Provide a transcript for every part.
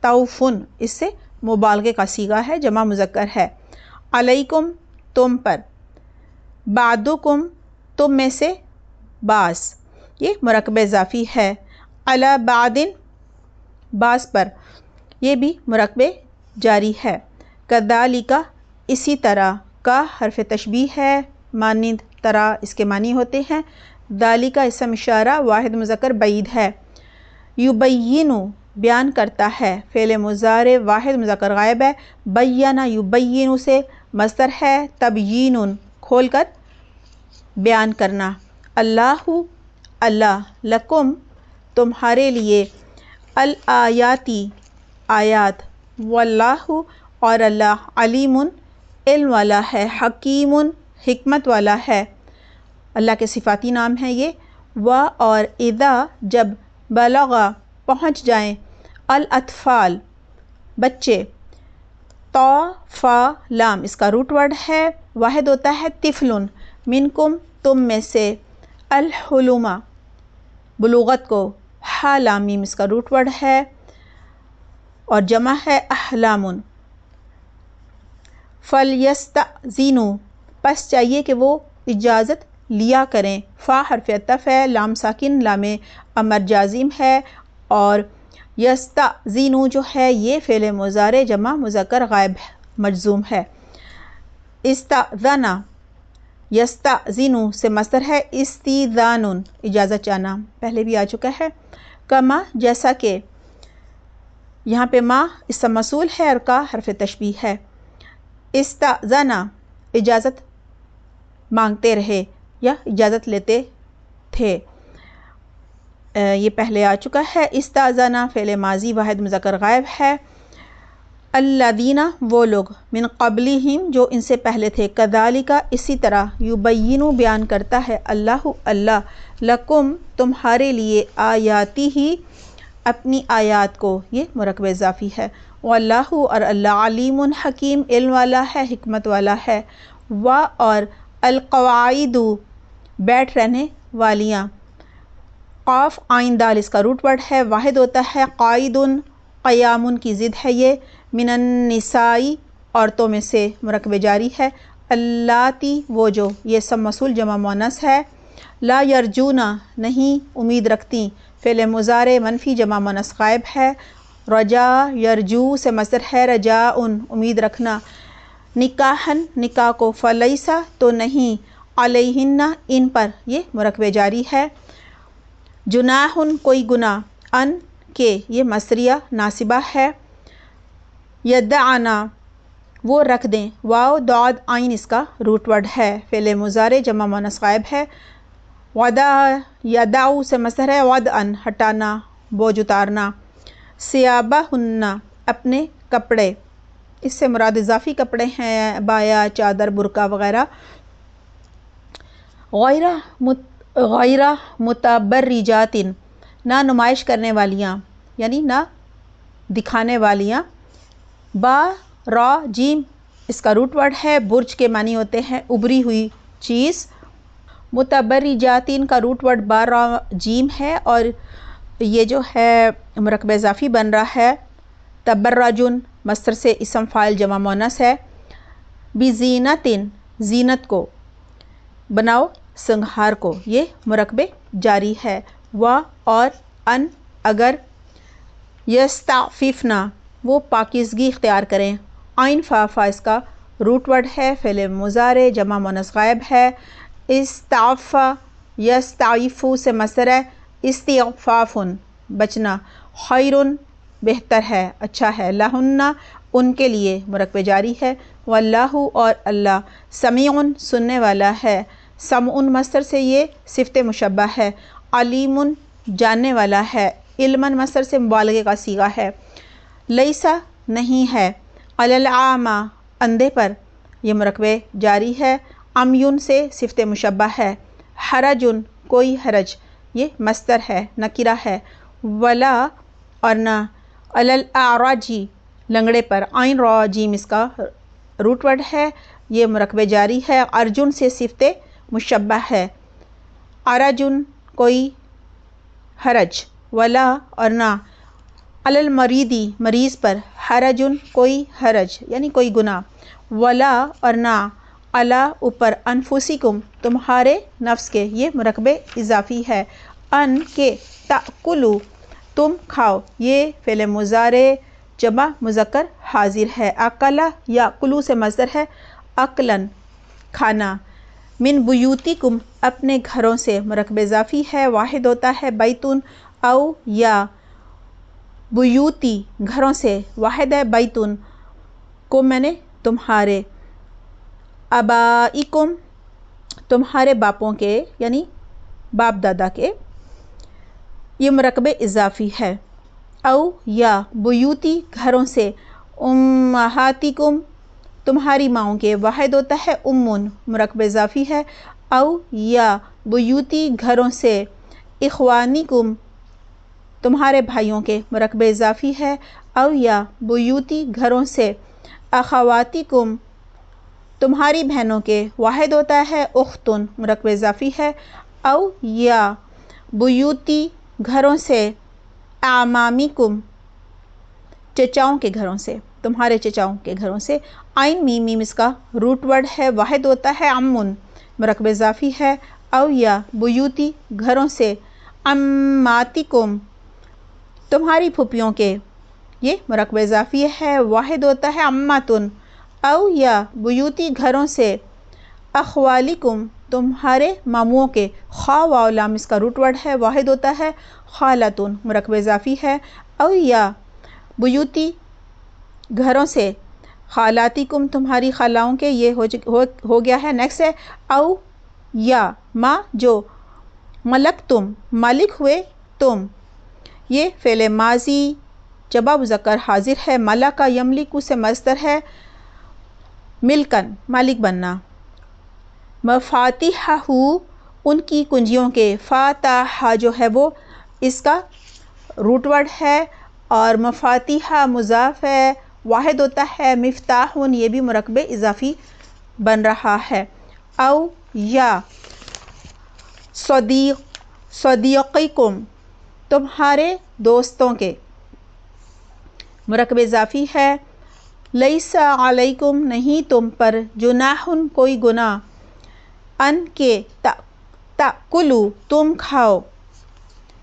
توفن اس سے مبالغے کا صیغہ ہے، جمع مذکر ہے۔ علیکم تم پر، بعدکم تم میں سے بعض، یہ مرکب اضافی ہے۔ علی بعدن بعض پر، یہ بھی مرکب جاری ہے۔ کذالک اسی طرح، کا حرف تشبیہ ہے، مانند طرح اس کے معنی ہوتے ہیں۔ ذالک اسم اشارہ واحد مذکر بعید ہے۔ یبین بیان کرتا ہے، فعل مضارع واحد مذکر غائب ہے۔ بیان یبین سے مصدر ہے، تبیین کھول کر بیان کرنا۔ اللہ اللہ، لکم تمہارے لیے، الآیاتی آیات، واللہ اور اللہ، علیم علم والا ہے، حکیم حکمت والا ہے۔ اللہ کے صفاتی نام ہیں یہ۔ و اور اذا جب، بلغا پہنچ جائیں، الاطفال بچے، طا فا لام اس کا روٹ ورڈ ہے، واحد ہوتا ہے طفل، منکم تم میں سے، الحلم بلوغت کو، ہا لام میم اس کا روٹ ورڈ ہے اور جمع ہے احلام۔ فلیستأذنوا پس چاہیے کہ وہ اجازت لیا کریں۔ فا حرف عطف ہے، لام ساکن لام امر جازم ہے، اور یستأذنوا جو ہے یہ فعل مضارع جمع مذکر غائب مجزوم ہے۔ استأذن یستأذن سے مصدر ہے استئذان اجازت چاہنا، پہلے بھی آ چکا ہے۔ کما جیسا کہ، یہاں پہ ما اسم موصول ہے اور کا حرف تشبیہ ہے۔ استأذن اجازت مانگتے رہے یا اجازت لیتے تھے، یہ پہلے آ چکا ہے۔ استأذن فعل ماضی واحد مذکر غائب ہے۔ الذین وہ لوگ، من قبلہم جو ان سے پہلے تھے، کذالک اسی طرح، یبین بیان کرتا ہے اللہ اللہ، لکم تمہارے لیے، آیاتہ اپنی آیات کو، یہ مرکب اضافی ہے۔ واللہ اور اللہ، علیم حکیم علم والا ہے، حکمت والا ہے۔ و اور القواعد بیٹھ رہنے والیاں، قاف عین دال اس کا روٹ ورڈ ہے، واحد ہوتا ہے قائد، قیام کی ضد ہے یہ۔ من النساء عورتوں میں سے، مرکب جاری ہے۔ اللاتی وہ جو، یہ سب موصول جمع مؤنث ہے۔ لا یرجون نہیں امید رکھتی، فعل مضارع منفی جمع مؤنث غائب ہے۔ رجا یرجو سے مصدر ہے رجاء امید رکھنا۔ نکاحن نکاح کو، فلیسا تو نہیں، علیہن ان پر، یہ مرکب جاری ہے۔ جناح کوئی گناہ، ان کے یہ مصدریہ ناصبہ ہے۔ یدعنا وہ رکھ دیں، واو ضاد عین اس کا روٹ ورڈ ہے، فعل مضارع جمع مؤنث غائب ہے۔ وضع یدع سے مصدر ہے وضعا ہٹانا، بوجھ اتارنا۔ ثیابہن اپنے کپڑے، اس سے مراد اضافی کپڑے ہیں، بایا چادر برقع وغیرہ۔ غیر متبرجات نہ نمائش کرنے والیاں، یعنی نہ دکھانے والیاں۔ با را جیم اس کا روٹ ورڈ ہے، برج کے معنی ہوتے ہیں ابری ہوئی چیز۔ متبرجاتین کا روٹ ورڈ با را جیم ہے اور یہ جو ہے مرکب اضافی بن رہا ہے۔ تبرجن مصدر سے اسم فاعل جمع مؤنث ہے۔ بزینتن زینت کو، بناؤ سنگھار کو، یہ مرکب جاری ہے۔ و اور ان اگر، یستعففن وہ پاکیزگی اختیار کریں، عین فا فا اس کا روٹ ورڈ ہے، فعل مضارع جمع مؤنث غائب ہے۔ استعف یستعف سے مصدر ہے استعفاف بچنا، خیر بہتر ہے، اچھا ہے، لہن ان کے لیے، مرکب جاری ہے۔ واللہ اور اللہ، سمیع سننے والا ہے، سمع مصدر سے یہ صفت مشبہ ہے۔ علیم جاننے والا ہے، علما مصدر سے مبالغے کا صیغہ ہے۔ لیسا نہیں ہے، علی الاعمی اندھے پر، یہ مرکب جاری ہے۔ عمیٌ سے صفت مشبہ ہے۔ حرج کوئی حرج، یہ مصدر ہے، نکرہ ہے۔ ولا اور نہ، علی الاعرج لنگڑے پر، عین را جیم اس کا روٹ ورڈ ہے، یہ مرکب جاری ہے۔ ارجن سے صفت مشبہ ہے، عرج کوئی حرج۔ ولا اور نہ، علی المریدی مریض پر، حرجن کوئی حرج یعنی کوئی گناہ، ولا اور نہ، علی اوپر، انفسکم تمہارے نفس کے، یہ مرکب اضافی ہے، ان کے، تأکلوا تم کھاؤ، یہ فعل مضارع جمع مذکر حاضر ہے، اکلا یاکلو سے مصدر ہے، اکلن کھانا، من بیوتکم اپنے گھروں سے، مرکب اضافی ہے، واحد ہوتا ہے، بیتن او یا بیوتی گھروں سے، واحد ہے، بیتن کو میں نے تمہارے، آبائکم تمہارے باپوں کے یعنی باپ دادا کے، یہ مرکب اضافی ہے، او یا بیوتی گھروں سے، امہاتکم تمہاری ماؤں کے، واحد ہوتا ہے، امن مرکب اضافی ہے، او یا بیوتی گھروں سے، اخوانکم تمہارے بھائیوں کے، مرکب اضافی ہے، او یا بیوتی گھروں سے، اخواتکم تمہاری بہنوں کے، واحد ہوتا ہے، اختن مرکب اضافی ہے، او یا بیوتی گھروں سے، اعمامکم چچاؤں کے گھروں سے، تمہارے چچاؤں کے گھروں سے، عین میم، میم اس کا روٹ ورڈ ہے، واحد ہوتا ہے، عمن مرکب اضافی ہے، او یا بیوتی گھروں سے، عماتکم تمہاری پھوپھیوں کے، یہ مرکب اضافی ہے، واحد ہوتا ہے، عماتن، او یا بیوتی گھروں سے، اخوالکم تمہارے ماموں کے، خا واو لام اس کا روٹ ورڈ ہے، واحد ہوتا ہے، خالتن مرکب اضافی ہے، او یا بیوتی گھروں سے، خالاتکم تمہاری خالاؤں کے، یہ ہو گیا ہے، نیکسٹ ہے، او یا ما جو، ملک تم مالک ہوئے تم، یہ فعل ماضی جمع مذکر حاضر ہے، ملک یملک سے مصدر ہے، ملکن مالک بننا، مفاتیحہ ان کی کنجیوں کے، فاتح جو ہے وہ اس کا روٹ ورڈ ہے، اور مفاتیحہ مضاف ہے، واحد ہوتا ہے، مفتاح یہ بھی مرکب اضافی بن رہا ہے، او یا صدیقکم تمہارے دوستوں کے، مرکب اضافی ہے، لیس علیکم نہیں تم پر، جناح کوئی گناہ، ان کے، تأکلوا تم کھاؤ،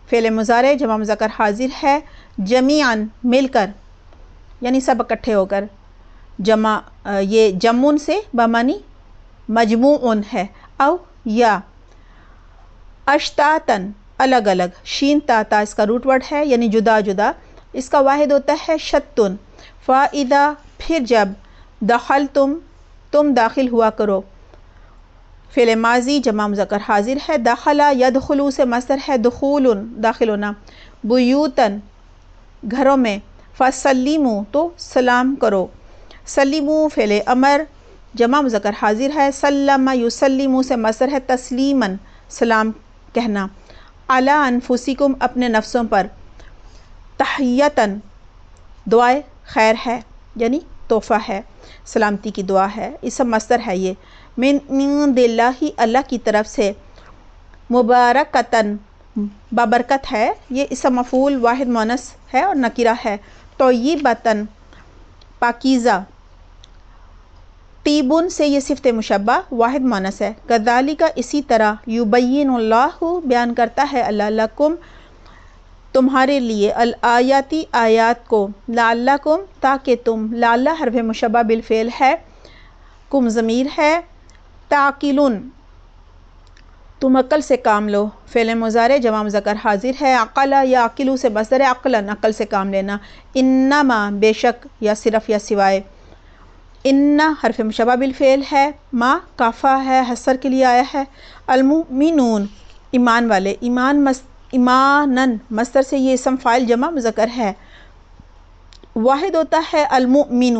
فعل مضارع جمع مذکر حاضر ہے، جمیعاً مل کر یعنی سب اکٹھے ہو کر، جمع یہ جمعن سے بمانی مجموعن ہے، او یا اشتاتن الگ الگ، شین تا تا اس کا روٹ ورڈ ہے یعنی جدا جدا، اس کا واحد ہوتا ہے، شتن، فاذا پھر جب، دخلتم تم داخل ہوا کرو، فعل ماضی جمع مذکر حاضر ہے، دخل یدخلو سے مصدر ہے، دخول داخل ہونا، بیوتن گھروں میں، فسلموا تو سلام کرو، سلموا فعل امر جمع مذکر حاضر ہے، سلم یسلم سے مصدر ہے، تسلیما سلام کہنا، علی انفسکم اپنے نفسوں پر، تحیتاً دعائے خیر ہے یعنی تحفہ ہے، سلامتی کی دعا ہے، اسم مصدر ہے، یہ من عند اللہ اللہ کی طرف سے، مبارکتاً بابرکت ہے، یہ اسم مفعول واحد مؤنث ہے اور نکرہ ہے، طیبتاً پاکیزہ، طیبن سے یہ صفت مشبہ واحد مؤنث ہے، کذالک اسی طرح، یبین اللہ بیان کرتا ہے اللہ، لکم تمہارے لیے، الآیاتی آیات کو، لعلکم تاکہ تم، لعل حرف مشبہ بالفعل ہے، کم ضمیر ہے، تعقلون تم عقل سے کام لو، فعل مضارع جمع مذکر حاضر ہے، عقل یعقل سے مصدر ہے، عقلاً عقل سے کام لینا، انما بے شک، یا صرف یا سوائے، ان حرف مشبہ بالفعل ہے، ما کافہ ہے، حصر کے لیے آیا ہے، المؤمنون ایمان والے، ایمانن مصدر سے یہ اسم فاعل جمع مذکر ہے، واحد ہوتا ہے، المؤمن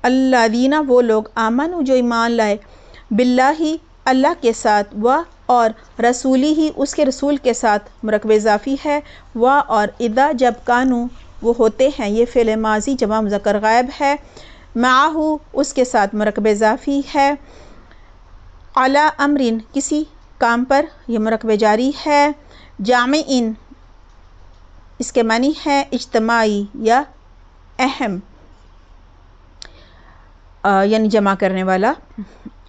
الذین وہ لوگ، آمنوا جو ایمان لائے، باللہ اللہ کے ساتھ، و اور رسولی ہی اس کے رسول کے ساتھ، مرکب اضافی ہے، و اور اذا جب، کانوا وہ ہوتے ہیں، یہ فعل ماضی جمع مذکر غائب ہے، معہ اس کے ساتھ، مرکب اضافی ہے، علی امرن کسی کام پر، یہ مرکب جاری ہے، جامعن اس کے معنی ہے اجتماعی یا اہم، یعنی جمع کرنے والا.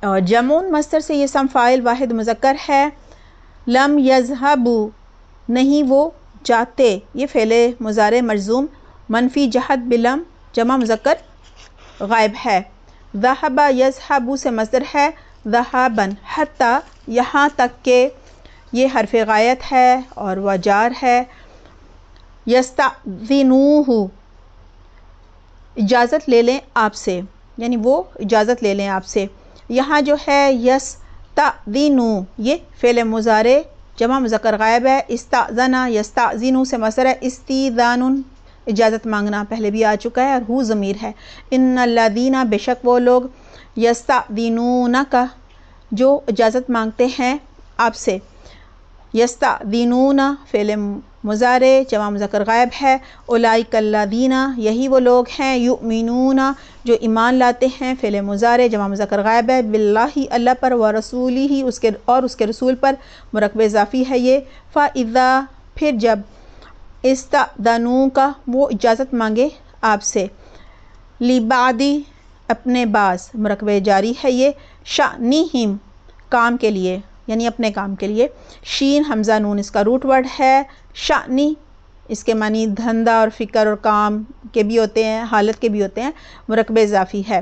اور جمعون مصدر سے یہ اسم فاعل واحد مذکر ہے. لم یذهبوا نہیں وہ جاتے، یہ فعل مضارع مجزوم منفی جہت بلم جمع مذکر غائب ہے. ذهب یذهب سے مصدر ہے ذهابا حتی یہاں تک کہ، یہ حرف غایت ہے اور وہ جار ہے. یستأذنوہ اجازت لے لیں آپ سے، یعنی وہ اجازت لے لیں آپ سے. یہاں جو ہے یستأذنو یہ فعل مضارع جمع مذکر غائب ہے. استأذن یستأذن سے مصدر ہے استئذان اجازت مانگنا، پہلے بھی آ چکا ہے، اور ہو ضمیر ہے. ان الذین بے شک وہ لوگ یستأذنونک جو اجازت مانگتے ہیں آپ سے. یستأذنون فعل مضارع جمع مذکر غائب ہے. اولئک الذین یہی وہ لوگ ہیں، یؤمنون جو ایمان لاتے ہیں فعل مضارع جمع مذکر غائب ہے. باللہ اللہ پر، ورسولہ اس کے رسول پر مرکب اضافی ہے یہ. فاذا پھر جب، استأذنوک وہ اجازت مانگے آپ سے. لبعض اپنے بعض مرکب جاری ہے یہ. شأنہم کام کے لیے، یعنی اپنے کام کے لیے. شین حمزہ نون اس کا روٹ ورڈ ہے. شأنی اس کے معنی دھندہ اور فکر اور کام کے بھی ہوتے ہیں، حالت کے بھی ہوتے ہیں، مرکب اضافی ہے.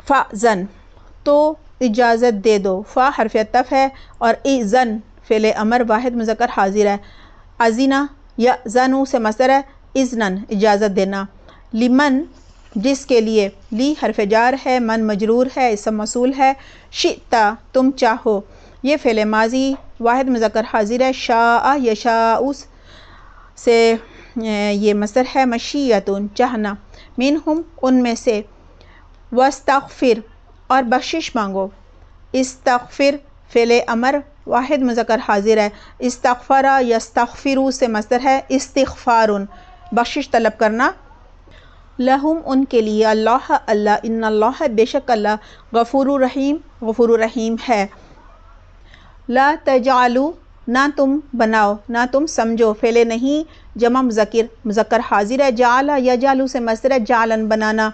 فأذن تو اجازت دے دو، فا حرف عطف ہے اور اذن فعل امر واحد مذکر حاضر ہے. اذن یأذن سے مصدر ہے اذنن اجازت دینا. لمن جس کے لیے، لی حرف جار ہے، من مجرور ہے، اسم موصول ہے. شئت تم چاہو یہ فعل ماضی واحد مذکر حاضر ہے. شاء یشاء سے یہ مصدر ہے مشیۃ چاہنا. منہم ان میں سے. واستغفر اور بخشش مانگو. استغفر فعل امر واحد مذکر حاضر ہے. استغفر یستغفر سے مصدر ہے استغفار بخشش طلب کرنا. لہم ان کے لیے. اللہ اللہ، ان اللہ بے شک اللہ، غفور رحیم غفور رحیم ہے. لا تجعلوا نہ تم بناؤ، نہ تم سمجھو فعل نہیں جمع مذکر حاضر ہے. جعل یجعل سے مصدر ہے جعلن بنانا.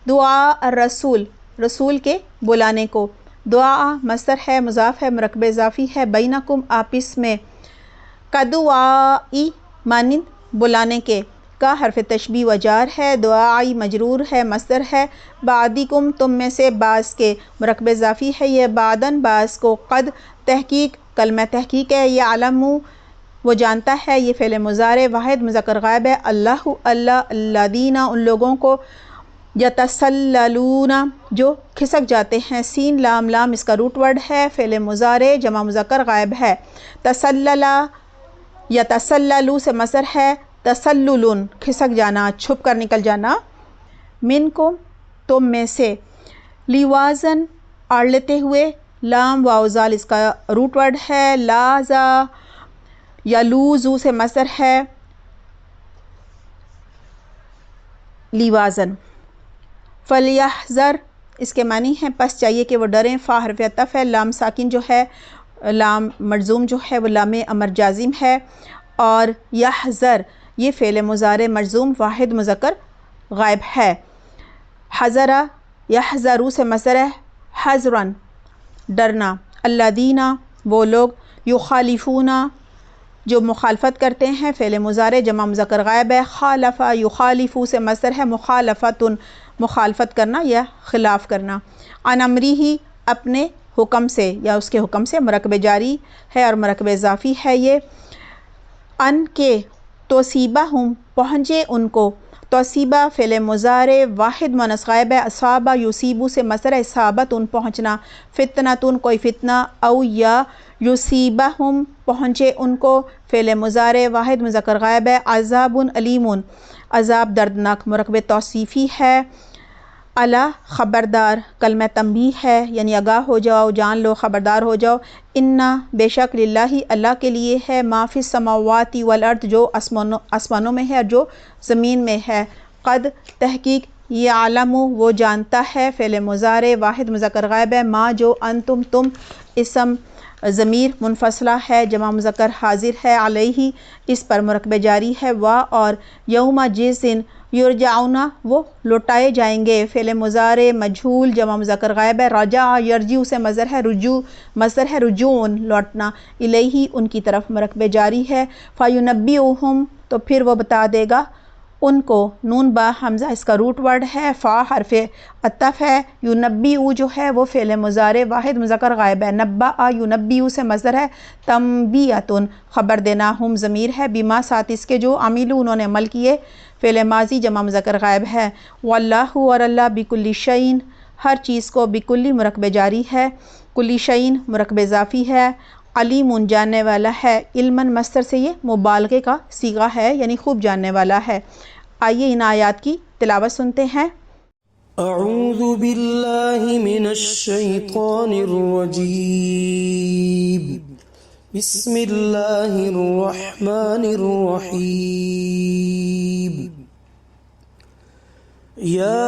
دعا الرسول رسول کے بلانے کو. دعا مصدر ہے مضاف ہے مرکب اضافی ہے. بینکم آپس میں. کدعائی مانند بلانے کے. کا حرف تشبیہ و جار ہے. دعائی مجرور ہے مصدر ہے. بعدکم تم میں سے بعض کے مرکب اضافی ہے یہ. بعدن بعض کو. قد تحقیق کلمہ تحقیق ہے. یعلم وہ جانتا ہے یہ فعل مضارع واحد مذکر غائب ہے. اللہ اللہ الذین ان لوگوں کو. یتسللون جو کھسک جاتے ہیں. سین لام لام اس کا روٹ ورڈ ہے. فعل مضارع جمع مذکر غائب ہے. تسلل یتسلل سے مصدر ہے تسلل کھسک جانا، چھپ کر نکل جانا. منکم تم میں سے. لیوازن آڑ لیتے ہوئے. لام واو زال اس کا روٹ ورڈ ہے. لازا یلوزو سے مصدر ہے لیوازن. فلیحذر اس کے معنی ہے پس چاہیے کہ وہ ڈریں. فا حرف عطف ہے. لام ساکن جو ہے، لام مجزوم جو ہے وہ لام امر جازم ہے. اور یحذر یہ فعل مضارع مجزوم واحد مذکر غائب ہے. حذر یحذر سے مصدر ہے حذرن ڈرنا. الذین وہ لوگ. یخالفون جو مخالفت کرتے ہیں فعل مضارع جمع مذکر غائب ہے. خالف یخالف سے مصدر ہے مخالفت مخالفت کرنا یا خلاف کرنا. عن امرہ اپنے حکم سے یا اس کے حکم سے مرکب جاری ہے اور مرکب اضافی ہے یہ. ان کے توصیبہم پہنچے ان کو. توصیبہ فعل مضارع واحد مؤنث غائب ہے. اصابہ یصیبو سے مصدر ہے اصابت پہنچنا. فتنۃ کوئی فتنہ. او یا یصیبہم پہنچے ان کو فعل مضارع واحد مذکر غائب ہے. عذاب علیم عذاب دردناک مرکب توصیفی ہے. الا خبردار کلمہ تنبیہ ہے، یعنی آگاہ ہو جاؤ، جان لو، خبردار ہو جاؤ. انا بے شک للہ اللہ کے لیے ہے. ما فی السماوات والارض جو آسمانوں میں ہے اور جو زمین میں ہے. قد تحقیق یعلم وہ جانتا ہے فعل مضارع واحد مذکر غائب ہے. ما جو انتم تم اسم ضمیر منفصلہ ہے، جمع مذکر حاضر ہے، علیہ اس پر مرکب جاری ہے، وا اور یوم جس دن یرجعون وہ لوٹائے جائیں گے، فعل مضارع مجہول جمع مذکر غائب ہے، رجع یرجع سے مصدر ہے رجوعن لوٹنا، الیہ ان کی طرف مرکب جاری ہے، فینبئہم تو پھر وہ بتا دے گا ان کو، نون با حمزہ اس کا روٹ ورڈ ہے، فا حرف عطف ہے، ینبئ جو ہے وہ فعل مضارع واحد مذکر غائب ہے، نبأ ینبئ سے مصدر ہے، تنبیۃ خبر دینا، ہم ضمیر ہے، بما ساتھ اس کے جو عملوا انہوں نے عمل کیے، فعل ماضی جمع مذکر غائب ہے، واللہ اور اللہ بکل شیء ہر چیز کو، بکلی مرکب جاری ہے، کلی شیء مرکب اضافی ہے، علیم جاننے والا ہے، علماً مصدر سے یہ مبالغے کا صیغہ ہے یعنی خوب جاننے والا ہے۔ آئیے ان آیات کی تلاوت سنتے ہیں۔ اعوذ باللہ من الشیطان الرجیم، بسم اللہ الرحمن الرحیم، یا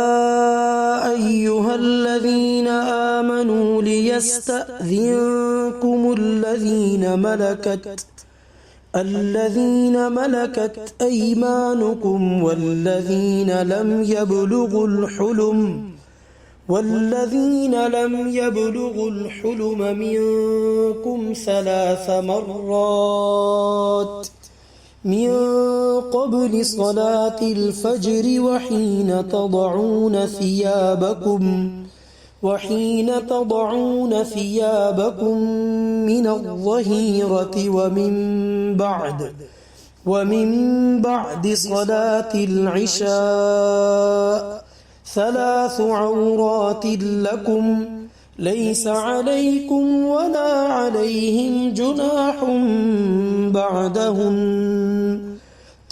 ایہا الذین آمنوا لیستأذنکم الذین ملکت ایمانکم والذین لم يبلغوا الحلم منکم ثلاث مرات من قبل صلاة الفجر وحين تضعون ثيابكم من الظهيرة ومن بعد صلاة العشاء ثلاث عورات لكم ليس عليكم ولا عليهم جناح بعدهن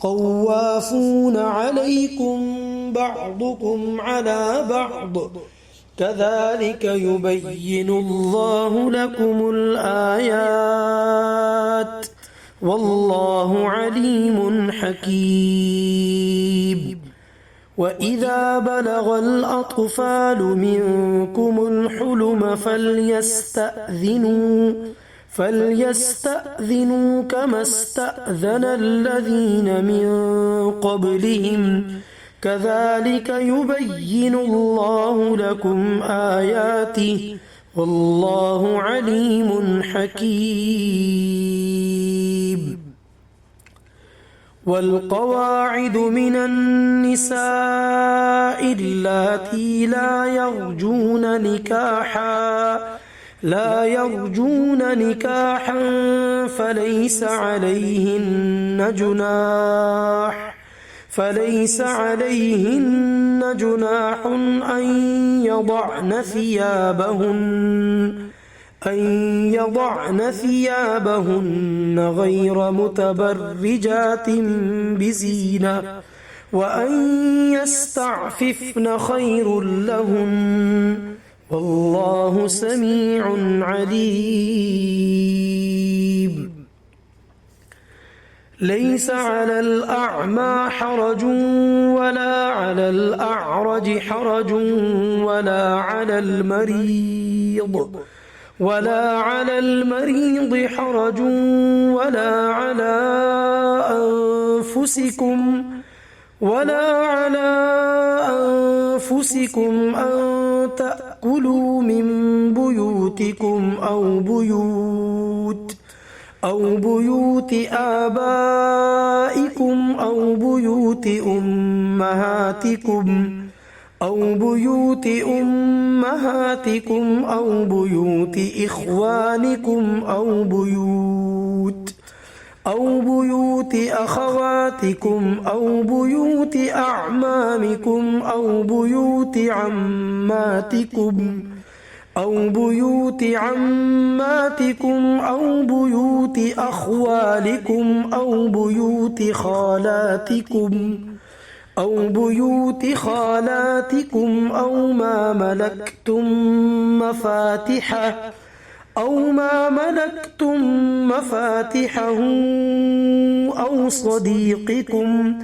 طوافون عليكم بعضكم على بعض كذلك يبين الله لكم الآيات والله عليم حكيم وإذا بلغ الأطفال منكم الحلم فليستأذنوا كما استأذن الذين من قبلهم كذلك يبين الله لكم آياته والله عليم حكيم والقواعد من النساء اللاتي لا يرجون نكاحا فليس عليهن جناح أن يضعن ثيابهن غير متبرجات بزينة وأن يستعففن خير لهن والله سميع عليم ليس على الأعمى حرج ولا على الأعرج حرج ولا على المريض حرج ولا على أنفسكم أن تأكلوا من بيوتكم أو بيوت آبائكم أو بيوت أمهاتكم أو بيوت إخوانكم أو بيوت أخواتكم أو بيوت أعمامكم أو بيوت عماتكم أو بيوت أخوالكم أو بيوت خالاتكم أو ما ملكتم مفاتحه أو صديقكم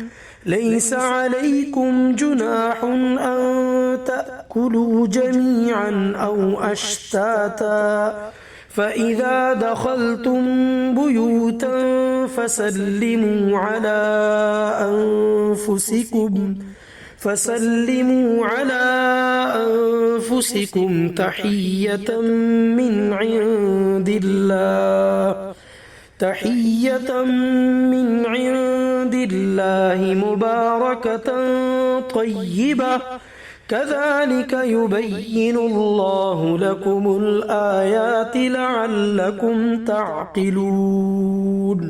ليس عليكم جناح أن تأكلوا جميعا أو أشتاتا فإذا دخلتم بيوتا فسلموا على أنفسكم تحية من عند الله مباركة طيبة كذلك يبين الله لكم الآيات لعلكم تعقلون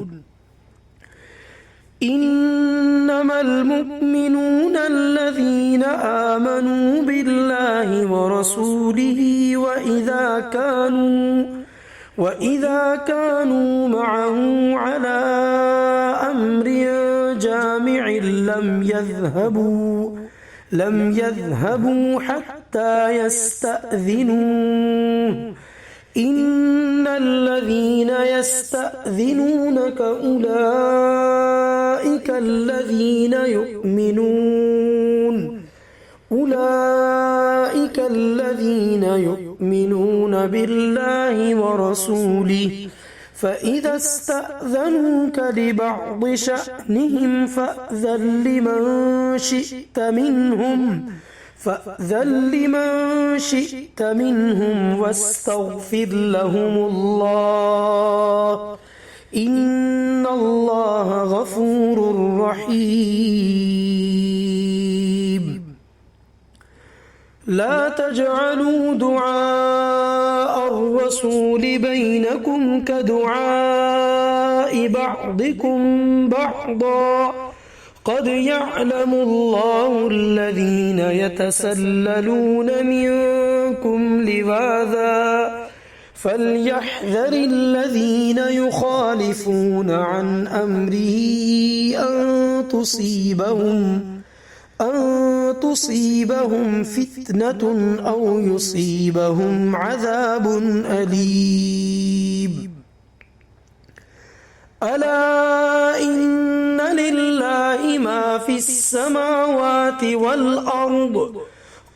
إنما المؤمنون الذين آمنوا بالله ورسوله وإذا كانوا معه على أمر جامع لم يذهبوا حتى يستأذنوه إن الذين يستأذنونك أولئك الذين يؤمنون بالله ورسوله فإذا استأذنوك لبعض شأنهم فأذن لمن شئت منهم واستغفر لهم الله إن الله غفور رحيم لا تجعلوا دعاء الرسول بينكم كدعاء بعضكم بعضا قد يعلم الله الذين يتسللون منكم لواذا فليحذر الذين يخالفون عن أمره أن تصيبهم فتنة أو يصيبهم عذاب أليم ألا إن لله ما في السماوات والأرض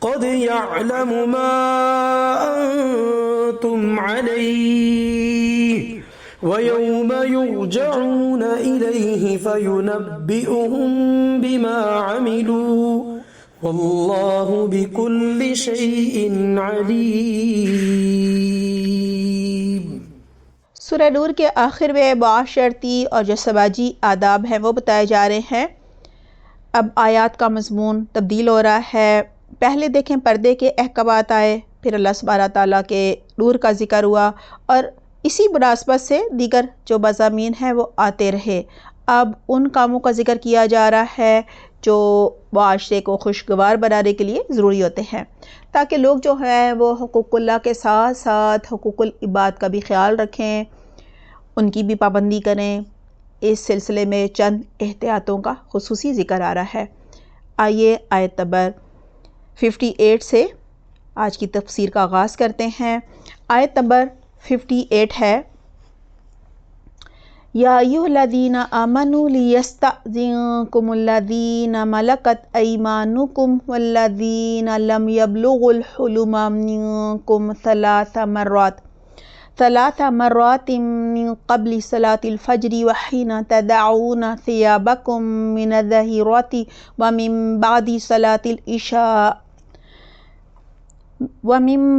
قد يعلم ما أنتم عليه ويوم يرجعون إليه فينبئهم بما عملوا والله بكل شيء عليم۔ سورہ نور کے آخر میں معاشرتی اور جو سماجی آداب ہیں وہ بتائے جا رہے ہیں۔ اب آیات کا مضمون تبدیل ہو رہا ہے۔ پہلے دیکھیں پردے کے احکامات آئے، پھر اللہ سبحانہ تعالیٰ کے نور کا ذکر ہوا، اور اسی مناسبت سے دیگر جو مضامین ہیں وہ آتے رہے۔ اب ان کاموں کا ذکر کیا جا رہا ہے جو معاشرے کو خوشگوار بنانے کے لیے ضروری ہوتے ہیں، تاکہ لوگ جو ہیں وہ حقوق اللہ کے ساتھ ساتھ حقوق العباد کا بھی خیال رکھیں، ان کی بھی پابندی کریں۔ اس سلسلے میں چند احتیاطوں کا خصوصی ذکر آ رہا ہے۔ آئیے آیت نمبر 58 سے آج کی تفسیر کا آغاز کرتے ہیں۔ آیت نمبر 58 ہے، یا ایھا الذین آمنوا لیستأذنکم الذین ملکت ایمانکم والذین لم یبلغوا الحلم منکم ثلاث مرات من قبل صلاة الفجر وحین تدعون ثیابکم من الظہیرۃ ومن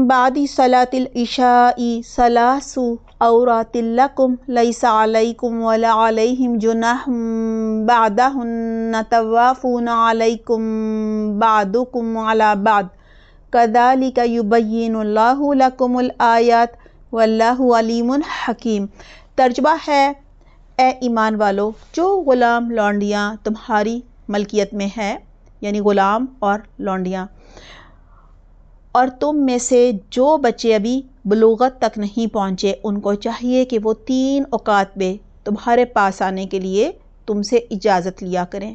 بعد صلاة العشاء ثلاث عورات لکم لیس علیکم ولا علیہم جناح بعدہن طوافون علیکم بعضکم علی بعض کذالک یبین اللہ لکم الآیات واللہ علیم حکیم۔ ترجمہ ہے، اے ایمان والو، جو غلام لونڈیاں تمہاری ملکیت میں ہیں، یعنی غلام اور لونڈیاں، اور تم میں سے جو بچے ابھی بلوغت تک نہیں پہنچے، ان کو چاہیے کہ وہ 3 اوقات میں تمہارے پاس آنے کے لیے تم سے اجازت لیا کریں،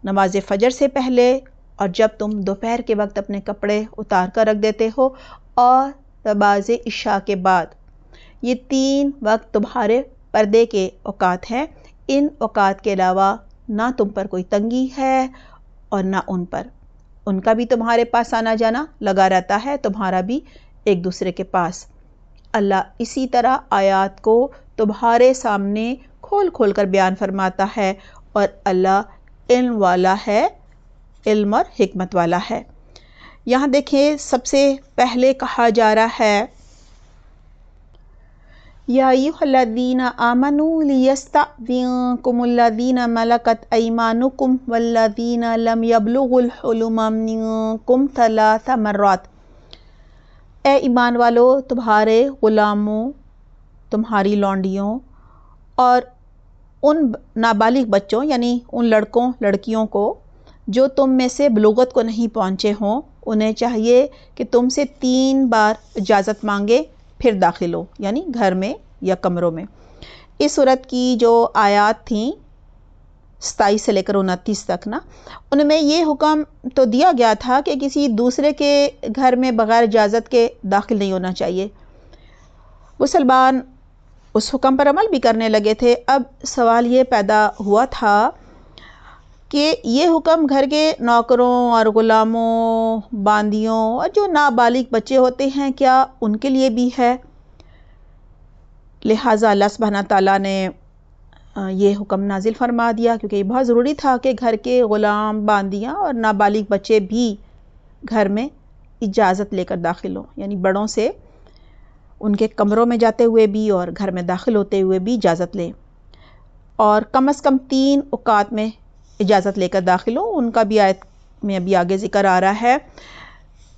نماز فجر سے پہلے، اور جب تم دوپہر کے وقت اپنے کپڑے اتار کر رکھ دیتے ہو، اور نماز عشاء کے بعد۔ یہ 3 وقت تمہارے پردے کے اوقات ہیں۔ ان اوقات کے علاوہ نہ تم پر کوئی تنگی ہے اور نہ ان پر، ان کا بھی تمہارے پاس آنا جانا لگا رہتا ہے، تمہارا بھی ایک دوسرے کے پاس۔ اللہ اسی طرح آیات کو تمہارے سامنے کھول کھول کر بیان فرماتا ہے، اور اللہ علم والا ہے، علم اور حکمت والا ہے۔ یہاں دیکھیں سب سے پہلے کہا جا رہا ہے یا ایھا الذین آمنوا لیستأذنکم الذین ملکت ایمانکم والذین لم یبلغوا الحلم منکم 3 مرات۔ اے ایمان والو، تمہارے غلاموں، تمہاری لونڈیوں اور ان نابالغ بچوں یعنی ان لڑکوں لڑکیوں کو جو تم میں سے بلوغت کو نہیں پہنچے ہوں، انہیں چاہیے کہ تم سے 3 بار اجازت مانگے پھر داخل ہو، یعنی گھر میں یا کمروں میں۔ اس صورت کی جو آیات تھیں 27 سے لے کر 29 تک نا، ان میں یہ حکم تو دیا گیا تھا کہ کسی دوسرے کے گھر میں بغیر اجازت کے داخل نہیں ہونا چاہیے۔ مسلمان اس حکم پر عمل بھی کرنے لگے تھے۔ اب سوال یہ پیدا ہوا تھا کہ یہ حکم گھر کے نوکروں اور غلاموں، باندیوں اور جو نابالغ بچے ہوتے ہیں، کیا ان کے لیے بھی ہے؟ لہٰذا اللہ سبحانہ تعالیٰ نے یہ حکم نازل فرما دیا، کیونکہ یہ بہت ضروری تھا کہ گھر کے غلام، باندیاں اور نابالغ بچے بھی گھر میں اجازت لے کر داخل ہوں، یعنی بڑوں سے ان کے کمروں میں جاتے ہوئے بھی اور گھر میں داخل ہوتے ہوئے بھی اجازت لیں، اور کم از کم 3 اوقات میں اجازت لے کر داخل ہوں۔ ان کا بھی آیت میں ابھی آگے ذکر آ رہا ہے،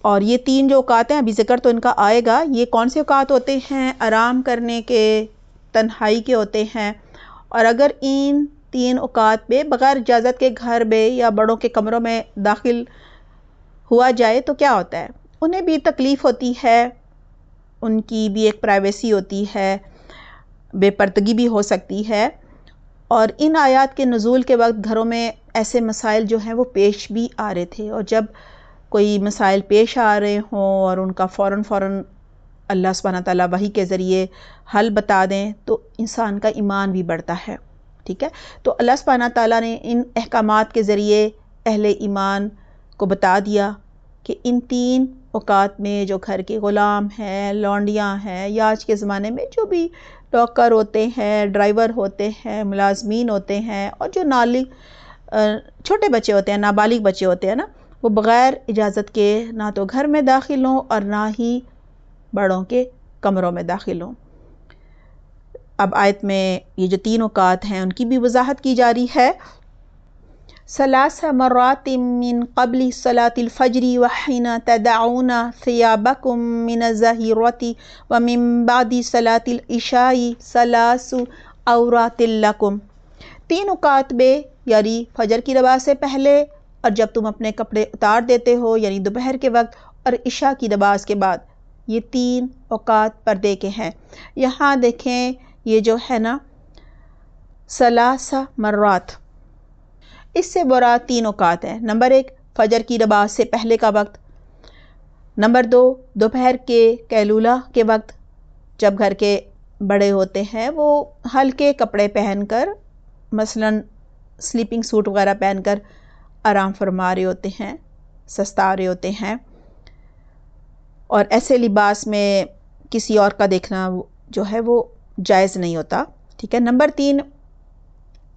اور یہ 3 جو اوقات ہیں، ابھی ذکر تو ان کا آئے گا۔ یہ کون سے اوقات ہوتے ہیں؟ آرام کرنے کے، تنہائی کے ہوتے ہیں، اور اگر ان 3 اوقات پہ بغیر اجازت کے گھر میں یا بڑوں کے کمروں میں داخل ہوا جائے تو کیا ہوتا ہے؟ انہیں بھی تکلیف ہوتی ہے، ان کی بھی ایک پرائیویسی ہوتی ہے، بے پردگی بھی ہو سکتی ہے، اور ان آیات کے نزول کے وقت گھروں میں ایسے مسائل جو ہیں وہ پیش بھی آ رہے تھے، اور جب کوئی مسائل پیش آ رہے ہوں اور ان کا فوراً اللہ سبحانہ تعالیٰ وحی کے ذریعے حل بتا دیں تو انسان کا ایمان بھی بڑھتا ہے، ٹھیک ہے؟ تو اللہ سبحانہ تعالیٰ نے ان احکامات کے ذریعے اہل ایمان کو بتا دیا کہ ان 3 اوقات میں جو گھر کے غلام ہیں، لونڈیاں ہیں، یا آج کے زمانے میں جو بھی نوکر ہوتے ہیں، ڈرائیور ہوتے ہیں، ملازمین ہوتے ہیں، اور جو چھوٹے بچے ہوتے ہیں، نابالغ بچے ہوتے ہیں نا، وہ بغیر اجازت کے نہ تو گھر میں داخل ہوں اور نہ ہی بڑوں کے کمروں میں داخل ہوں۔ اب آیت میں یہ جو 3 اوقات ہیں ان کی بھی وضاحت کی جا رہی ہے۔ 3 مرات من قبل صلاة الفجر وحين تدعون ثيابكم من الظهيرة ومن بعد صلاة العشاء 3 عورات لكم۔ 3 اوقات میں، یعنی فجر کی نماز سے پہلے اور جب تم اپنے کپڑے اتار دیتے ہو، یعنی دوپہر کے وقت، اور عشاء کی نماز کے بعد، یہ 3 اوقات پردے کے ہیں۔ یہاں دیکھیں یہ جو ہے نا 3 مرات، اس سے مراد 3 اوقات ہیں۔ نمبر 1 فجر کی نماز سے پہلے کا وقت، نمبر 2 دوپہر کے قیلولہ کے وقت، جب گھر کے بڑے ہوتے ہیں وہ ہلکے کپڑے پہن کر، مثلاً سلیپنگ سوٹ وغیرہ پہن کر آرام فرما رہے ہوتے ہیں، سستا رہے ہوتے ہیں، اور ایسے لباس میں کسی اور کا دیکھنا جو ہے وہ جائز نہیں ہوتا، ٹھیک ہے۔ نمبر 3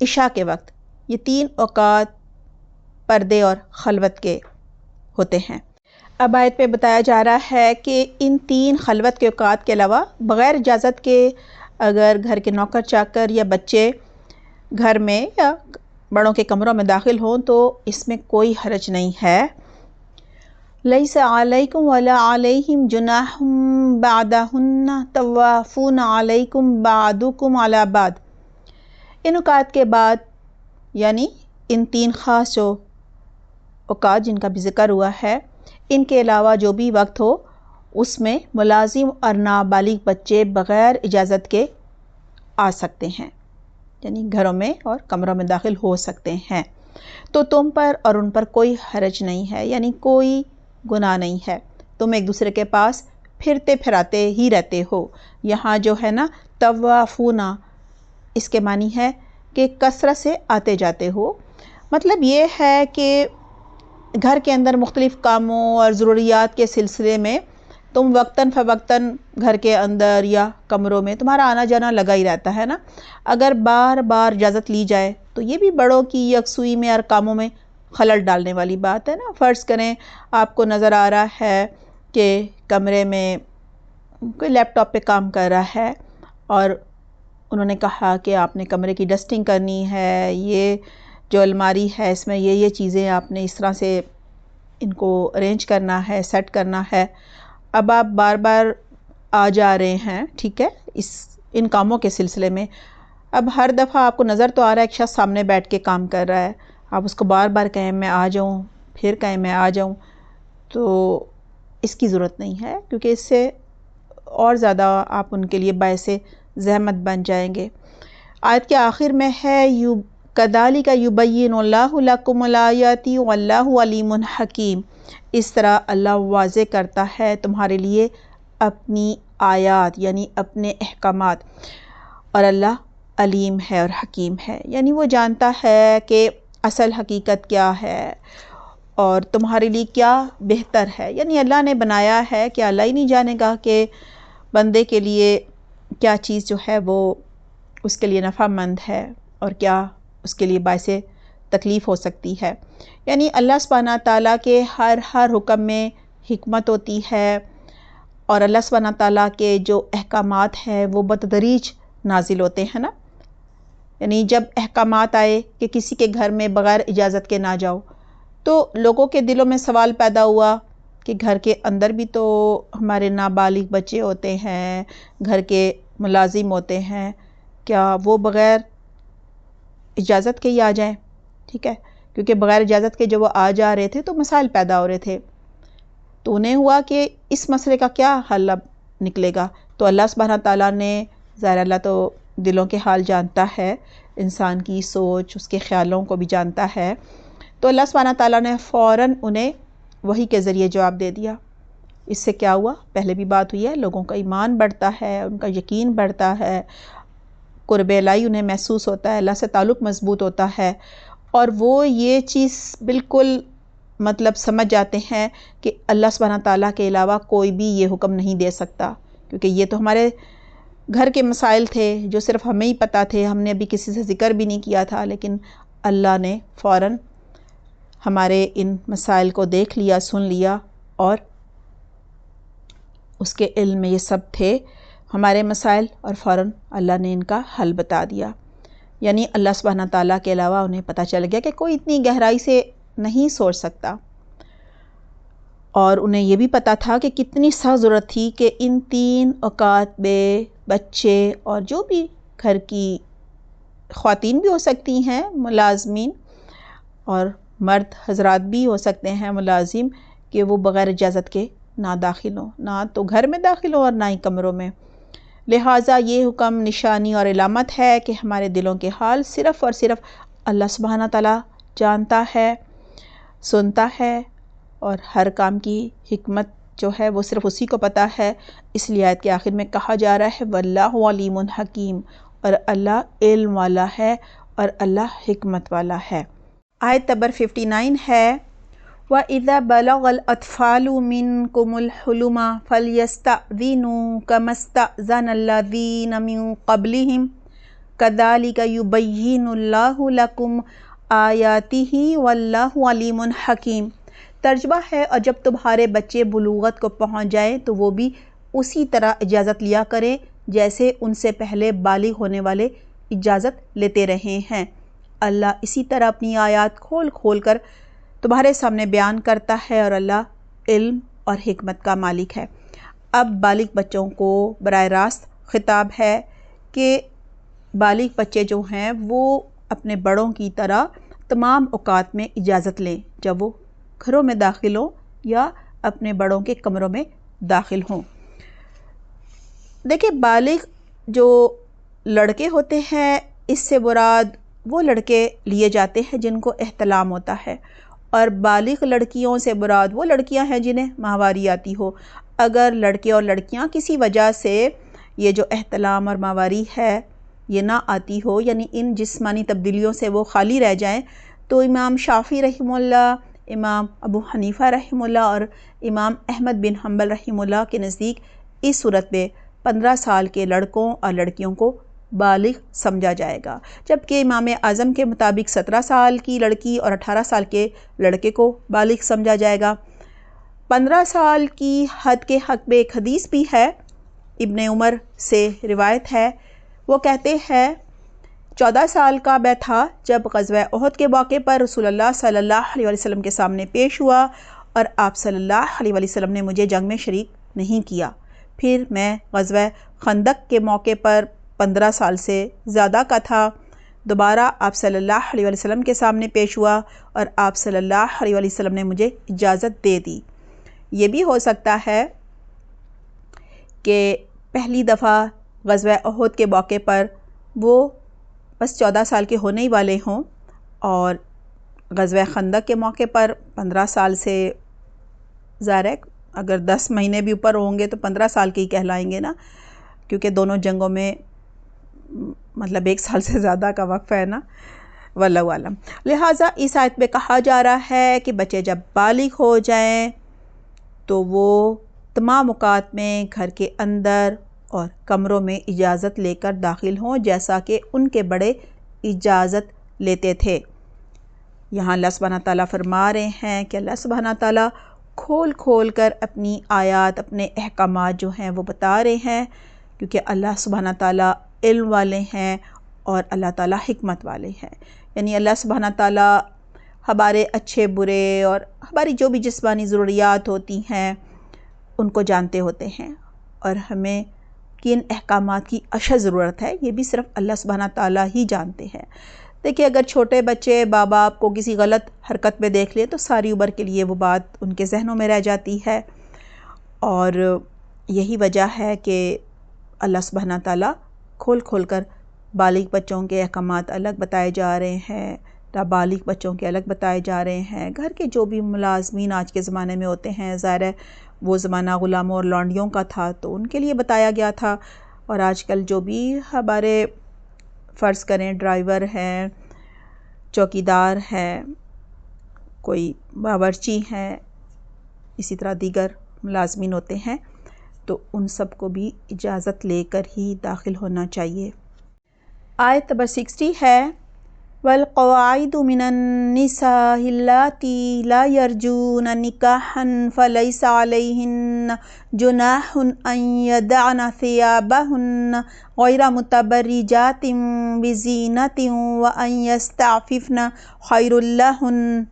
عشاء کے وقت، یہ 3 اوقات پردے اور خلوت کے ہوتے ہیں۔ اب آیت پہ بتایا جا رہا ہے کہ ان 3 خلوت کے اوقات کے علاوہ بغیر اجازت کے اگر گھر کے نوکر چاکر یا بچے گھر میں یا بڑوں کے کمروں میں داخل ہوں تو اس میں کوئی حرج نہیں ہے۔ لیس علیکم ولا علیہم جناح بعدہن طوافون علیکم بعضکم علی بعض۔ ان اوقات کے بعد، یعنی ان 3 خاص جو اوقات جن کا بھی ذکر ہوا ہے، ان کے علاوہ جو بھی وقت ہو اس میں ملازم اور نابالغ بچے بغیر اجازت کے آ سکتے ہیں، یعنی گھروں میں اور کمروں میں داخل ہو سکتے ہیں، تو تم پر اور ان پر کوئی حرج نہیں ہے، یعنی کوئی گناہ نہیں ہے، تم ایک دوسرے کے پاس پھرتے پھراتے ہی رہتے ہو۔ یہاں جو ہے نا طوافونا، اس کے معنی ہے کہ کثرت سے آتے جاتے ہو، مطلب یہ ہے کہ گھر کے اندر مختلف کاموں اور ضروریات کے سلسلے میں تم وقتاً فوقتاً گھر کے اندر یا کمروں میں تمہارا آنا جانا لگا ہی رہتا ہے نا، اگر بار بار اجازت لی جائے تو یہ بھی بڑوں کی یکسوئی میں اور کاموں میں خلل ڈالنے والی بات ہے نا۔ فرض کریں آپ کو نظر آ رہا ہے کہ کمرے میں کوئی لیپ ٹاپ پہ کام کر رہا ہے اور انہوں نے کہا کہ آپ نے کمرے کی ڈسٹنگ کرنی ہے، یہ جو الماری ہے اس میں یہ چیزیں آپ نے اس طرح سے ان کو ارینج کرنا ہے، سیٹ کرنا ہے۔ اب آپ بار بار آ جا رہے ہیں، ٹھیک ہے، ان کاموں کے سلسلے میں۔ اب ہر دفعہ آپ کو نظر تو آ رہا ہے ایک شخص سامنے بیٹھ کے کام کر رہا ہے، آپ اس کو بار بار کہیں میں آ جاؤں، پھر کہیں میں آ جاؤں، تو اس کی ضرورت نہیں ہے، کیونکہ اس سے اور زیادہ آپ ان کے لیے باعث زحمت بن جائیں گے۔ آیت کے آخر میں ہے کذالک یبین اللہ لکم الآیات واللہ علیم حکیم، اس طرح اللہ واضح کرتا ہے تمہارے لیے اپنی آیات یعنی اپنے احکامات، اور اللہ علیم ہے اور حکیم ہے، یعنی وہ جانتا ہے کہ اصل حقیقت کیا ہے اور تمہارے لیے کیا بہتر ہے۔ یعنی اللہ نے بنایا ہے کہ اللہ ہی نہیں جانے گا کہ بندے کے لیے کیا چیز جو ہے وہ اس کے لیے نفع مند ہے اور کیا اس کے لیے باعث تکلیف ہو سکتی ہے۔ یعنی اللہ سبحانہ تعالیٰ کے ہر حکم میں حکمت ہوتی ہے، اور اللہ سبحانہ تعالیٰ کے جو احکامات ہیں وہ بتدریج نازل ہوتے ہیں نا۔ یعنی جب احکامات آئے کہ کسی کے گھر میں بغیر اجازت کے نہ جاؤ، تو لوگوں کے دلوں میں سوال پیدا ہوا کہ گھر کے اندر بھی تو ہمارے نابالغ بچے ہوتے ہیں، گھر کے ملازم ہوتے ہیں، کیا وہ بغیر اجازت کے ہی آ جائیں؟ ٹھیک ہے، کیونکہ بغیر اجازت کے جو وہ آ جا رہے تھے تو مسائل پیدا ہو رہے تھے، تو انہیں ہوا کہ اس مسئلے کا کیا حل اب نکلے گا۔ تو اللہ سبحانہ تعالیٰ نے، ظاہر اللہ تو دلوں کے حال جانتا ہے، انسان کی سوچ، اس کے خیالوں کو بھی جانتا ہے، تو اللہ سبحانہ تعالیٰ نے فوراً انہیں وحی کے ذریعے جواب دے دیا۔ اس سے کیا ہوا؟ پہلے بھی بات ہوئی ہے، لوگوں کا ایمان بڑھتا ہے، ان کا یقین بڑھتا ہے، قرب الہی انہیں محسوس ہوتا ہے، اللہ سے تعلق مضبوط ہوتا ہے، اور وہ یہ چیز بالکل سمجھ جاتے ہیں کہ اللہ سبحانہ تعالیٰ کے علاوہ کوئی بھی یہ حکم نہیں دے سکتا، کیونکہ یہ تو ہمارے گھر کے مسائل تھے جو صرف ہمیں ہی پتہ تھے، ہم نے ابھی کسی سے ذکر بھی نہیں کیا تھا، لیکن اللہ نے فوراً ہمارے ان مسائل کو دیکھ لیا، سن لیا، اور اس کے علم میں یہ سب تھے ہمارے مسائل، اور فوراً اللہ نے ان کا حل بتا دیا۔ یعنی اللہ سبحانہ تعالیٰ کے علاوہ انہیں پتہ چل گیا کہ کوئی اتنی گہرائی سے نہیں سوچ سکتا، اور انہیں یہ بھی پتہ تھا کہ کتنی سخت ضرورت تھی کہ ان 3 اوقات میں بچے اور جو بھی گھر کی خواتین بھی ہو سکتی ہیں ملازمین، اور مرد حضرات بھی ہو سکتے ہیں ملازم، کہ وہ بغیر اجازت کے نہ داخل ہوں، نہ تو گھر میں داخل ہوں اور نہ ہی کمروں میں۔ لہٰذا یہ حکم نشانی اور علامت ہے کہ ہمارے دلوں کے حال صرف اور صرف اللہ سبحانہ تعالیٰ جانتا ہے، سنتا ہے، اور ہر کام کی حکمت جو ہے وہ صرف اسی کو پتہ ہے۔ اس لیے آیت کے آخر میں کہا جا رہا ہے واللہ علیم حکیم، اور اللہ علم والا ہے اور اللہ حکمت والا ہے۔ آیت نمبر 59 ہے وَإِذَا بَلَغَ الْأَطْفَالُ مِنْكُمُ الْحُلُمَ فَلْيَسْتَأْذِنُوا كَمَا اسْتَأْذَنَ الَّذِينَ مِنْ قَبْلِهِمْ كَذَلِكَ يُبَيِّنُ اللَّهُ لَكُمْ آیَاتِهِ وَاللَّهُ عَلِیمٌ حَکِیم۔ ترجمہ ہے، اور جب تمہارے بچے بلوغت کو پہنچ جائیں تو وہ بھی اسی طرح اجازت لیا کریں جیسے ان سے پہلے بالغ ہونے والے اجازت لیتے رہے ہیں۔ اللہ اسی طرح اپنی آیات کھول کھول کر تمہارے سامنے بیان کرتا ہے، اور اللہ علم اور حکمت کا مالک ہے۔ اب بالغ بچوں کو براہ راست خطاب ہے کہ بالغ بچے جو ہیں وہ اپنے بڑوں کی طرح تمام اوقات میں اجازت لیں، جب وہ گھروں میں داخل ہوں یا اپنے بڑوں کے کمروں میں داخل ہوں۔ دیکھیں، بالغ جو لڑکے ہوتے ہیں اس سے مراد وہ لڑکے لیے جاتے ہیں جن کو احتلام ہوتا ہے، اور بالغ لڑکیوں سے مراد وہ لڑکیاں ہیں جنہیں ماہواری آتی ہو۔ اگر لڑکے اور لڑکیاں کسی وجہ سے یہ جو احتلام اور ماہواری ہے یہ نہ آتی ہو، یعنی ان جسمانی تبدیلیوں سے وہ خالی رہ جائیں، تو امام شافعی رحمہ اللہ، امام ابو حنیفہ رحمہ اللہ اور امام احمد بن حنبل رحمہ اللہ کے نزدیک اس صورت میں 15 سال کے لڑکوں اور لڑکیوں کو بالغ سمجھا جائے گا، جبکہ امام اعظم کے مطابق 17 سال کی لڑکی اور 18 سال کے لڑکے کو بالغ سمجھا جائے گا۔ 15 سال کی حد کے حق میں ایک حدیث بھی ہے، ابن عمر سے روایت ہے، وہ کہتے ہیں 14 سال کا میں تھا جب غزوہ احد کے موقع پر رسول اللہ صلی اللہ علیہ وسلم کے سامنے پیش ہوا اور آپ صلی اللہ علیہ وسلم نے مجھے جنگ میں شریک نہیں کیا۔ پھر میں غزوہ خندق کے موقع پر 15 سال سے زیادہ کا تھا، دوبارہ آپ صلی اللہ علیہ وسلم کے سامنے پیش ہوا اور آپ صلی اللہ علیہ وسلم نے مجھے اجازت دے دی۔ یہ بھی ہو سکتا ہے کہ پہلی دفعہ غزوہ احد کے موقع پر وہ بس 14 سال کے ہونے ہی والے ہوں اور غزوہ خندق کے موقع پر 15 سال سے ظاہر ہے اگر 10 مہینے بھی اوپر ہوں گے تو 15 سال کے ہی کہلائیں گے نا، کیونکہ دونوں جنگوں میں مطلب 1 سال سے زیادہ کا وقفہ ہے نا، واللہ عالم۔ لہٰذا اس آیت میں کہا جا رہا ہے کہ بچے جب بالغ ہو جائیں تو وہ تمام اوقات میں گھر کے اندر اور کمروں میں اجازت لے کر داخل ہوں، جیسا کہ ان کے بڑے اجازت لیتے تھے۔ یہاں اللہ سبحانہ تعالیٰ فرما رہے ہیں کہ اللہ سبحانہ تعالیٰ کھول کھول کر اپنی آیات، اپنے احکامات جو ہیں وہ بتا رہے ہیں، کیونکہ اللہ سبحانہ تعالیٰ علم والے ہیں اور اللہ تعالیٰ حکمت والے ہیں۔ یعنی اللہ سبحانہ تعالیٰ ہمارے اچھے برے اور ہماری جو بھی جسمانی ضروریات ہوتی ہیں ان کو جانتے ہوتے ہیں، اور ہمیں کن احکامات کی اشد ضرورت ہے یہ بھی صرف اللہ سبحانہ تعالیٰ ہی جانتے ہیں۔ دیکھیے اگر چھوٹے بچے ماں باپ کو کسی غلط حرکت میں دیکھ لیں تو ساری عمر کے لیے وہ بات ان کے ذہنوں میں رہ جاتی ہے، اور یہی وجہ ہے کہ اللہ سبحانہ تعالیٰ کھول کھول کر بالغ بچوں کے احکامات الگ بتائے جا رہے ہیں، نابالغ بچوں کے الگ بتائے جا رہے ہیں۔ گھر کے جو بھی ملازمین آج کے زمانے میں ہوتے ہیں، ظاہر ہے وہ زمانہ غلاموں اور لونڈیوں کا تھا تو ان کے لیے بتایا گیا تھا، اور آج کل جو بھی ہمارے فرض کریں ڈرائیور ہیں، چوکیدار ہیں، کوئی باورچی ہیں، اسی طرح دیگر ملازمین ہوتے ہیں، تو ان سب کو بھی اجازت لے کر ہی داخل ہونا چاہیے۔ آیت نمبر 60 ہے وَالْقَوَاعِدُ مِنَ النِّسَاءِ اللَّاتِي لَا يَرْجُونَ نِكَاحًا فَلَيْسَ عَلَيْهِنَّ جُنَاحٌ أَن يَضَعْنَ ثِيَابَهُنَّ غَيْرَ مُتَبَرِّجَاتٍ بِزِينَةٍ وَأَن يَسْتَعْفِفْنَ خَيْرٌ لَّهُنَّ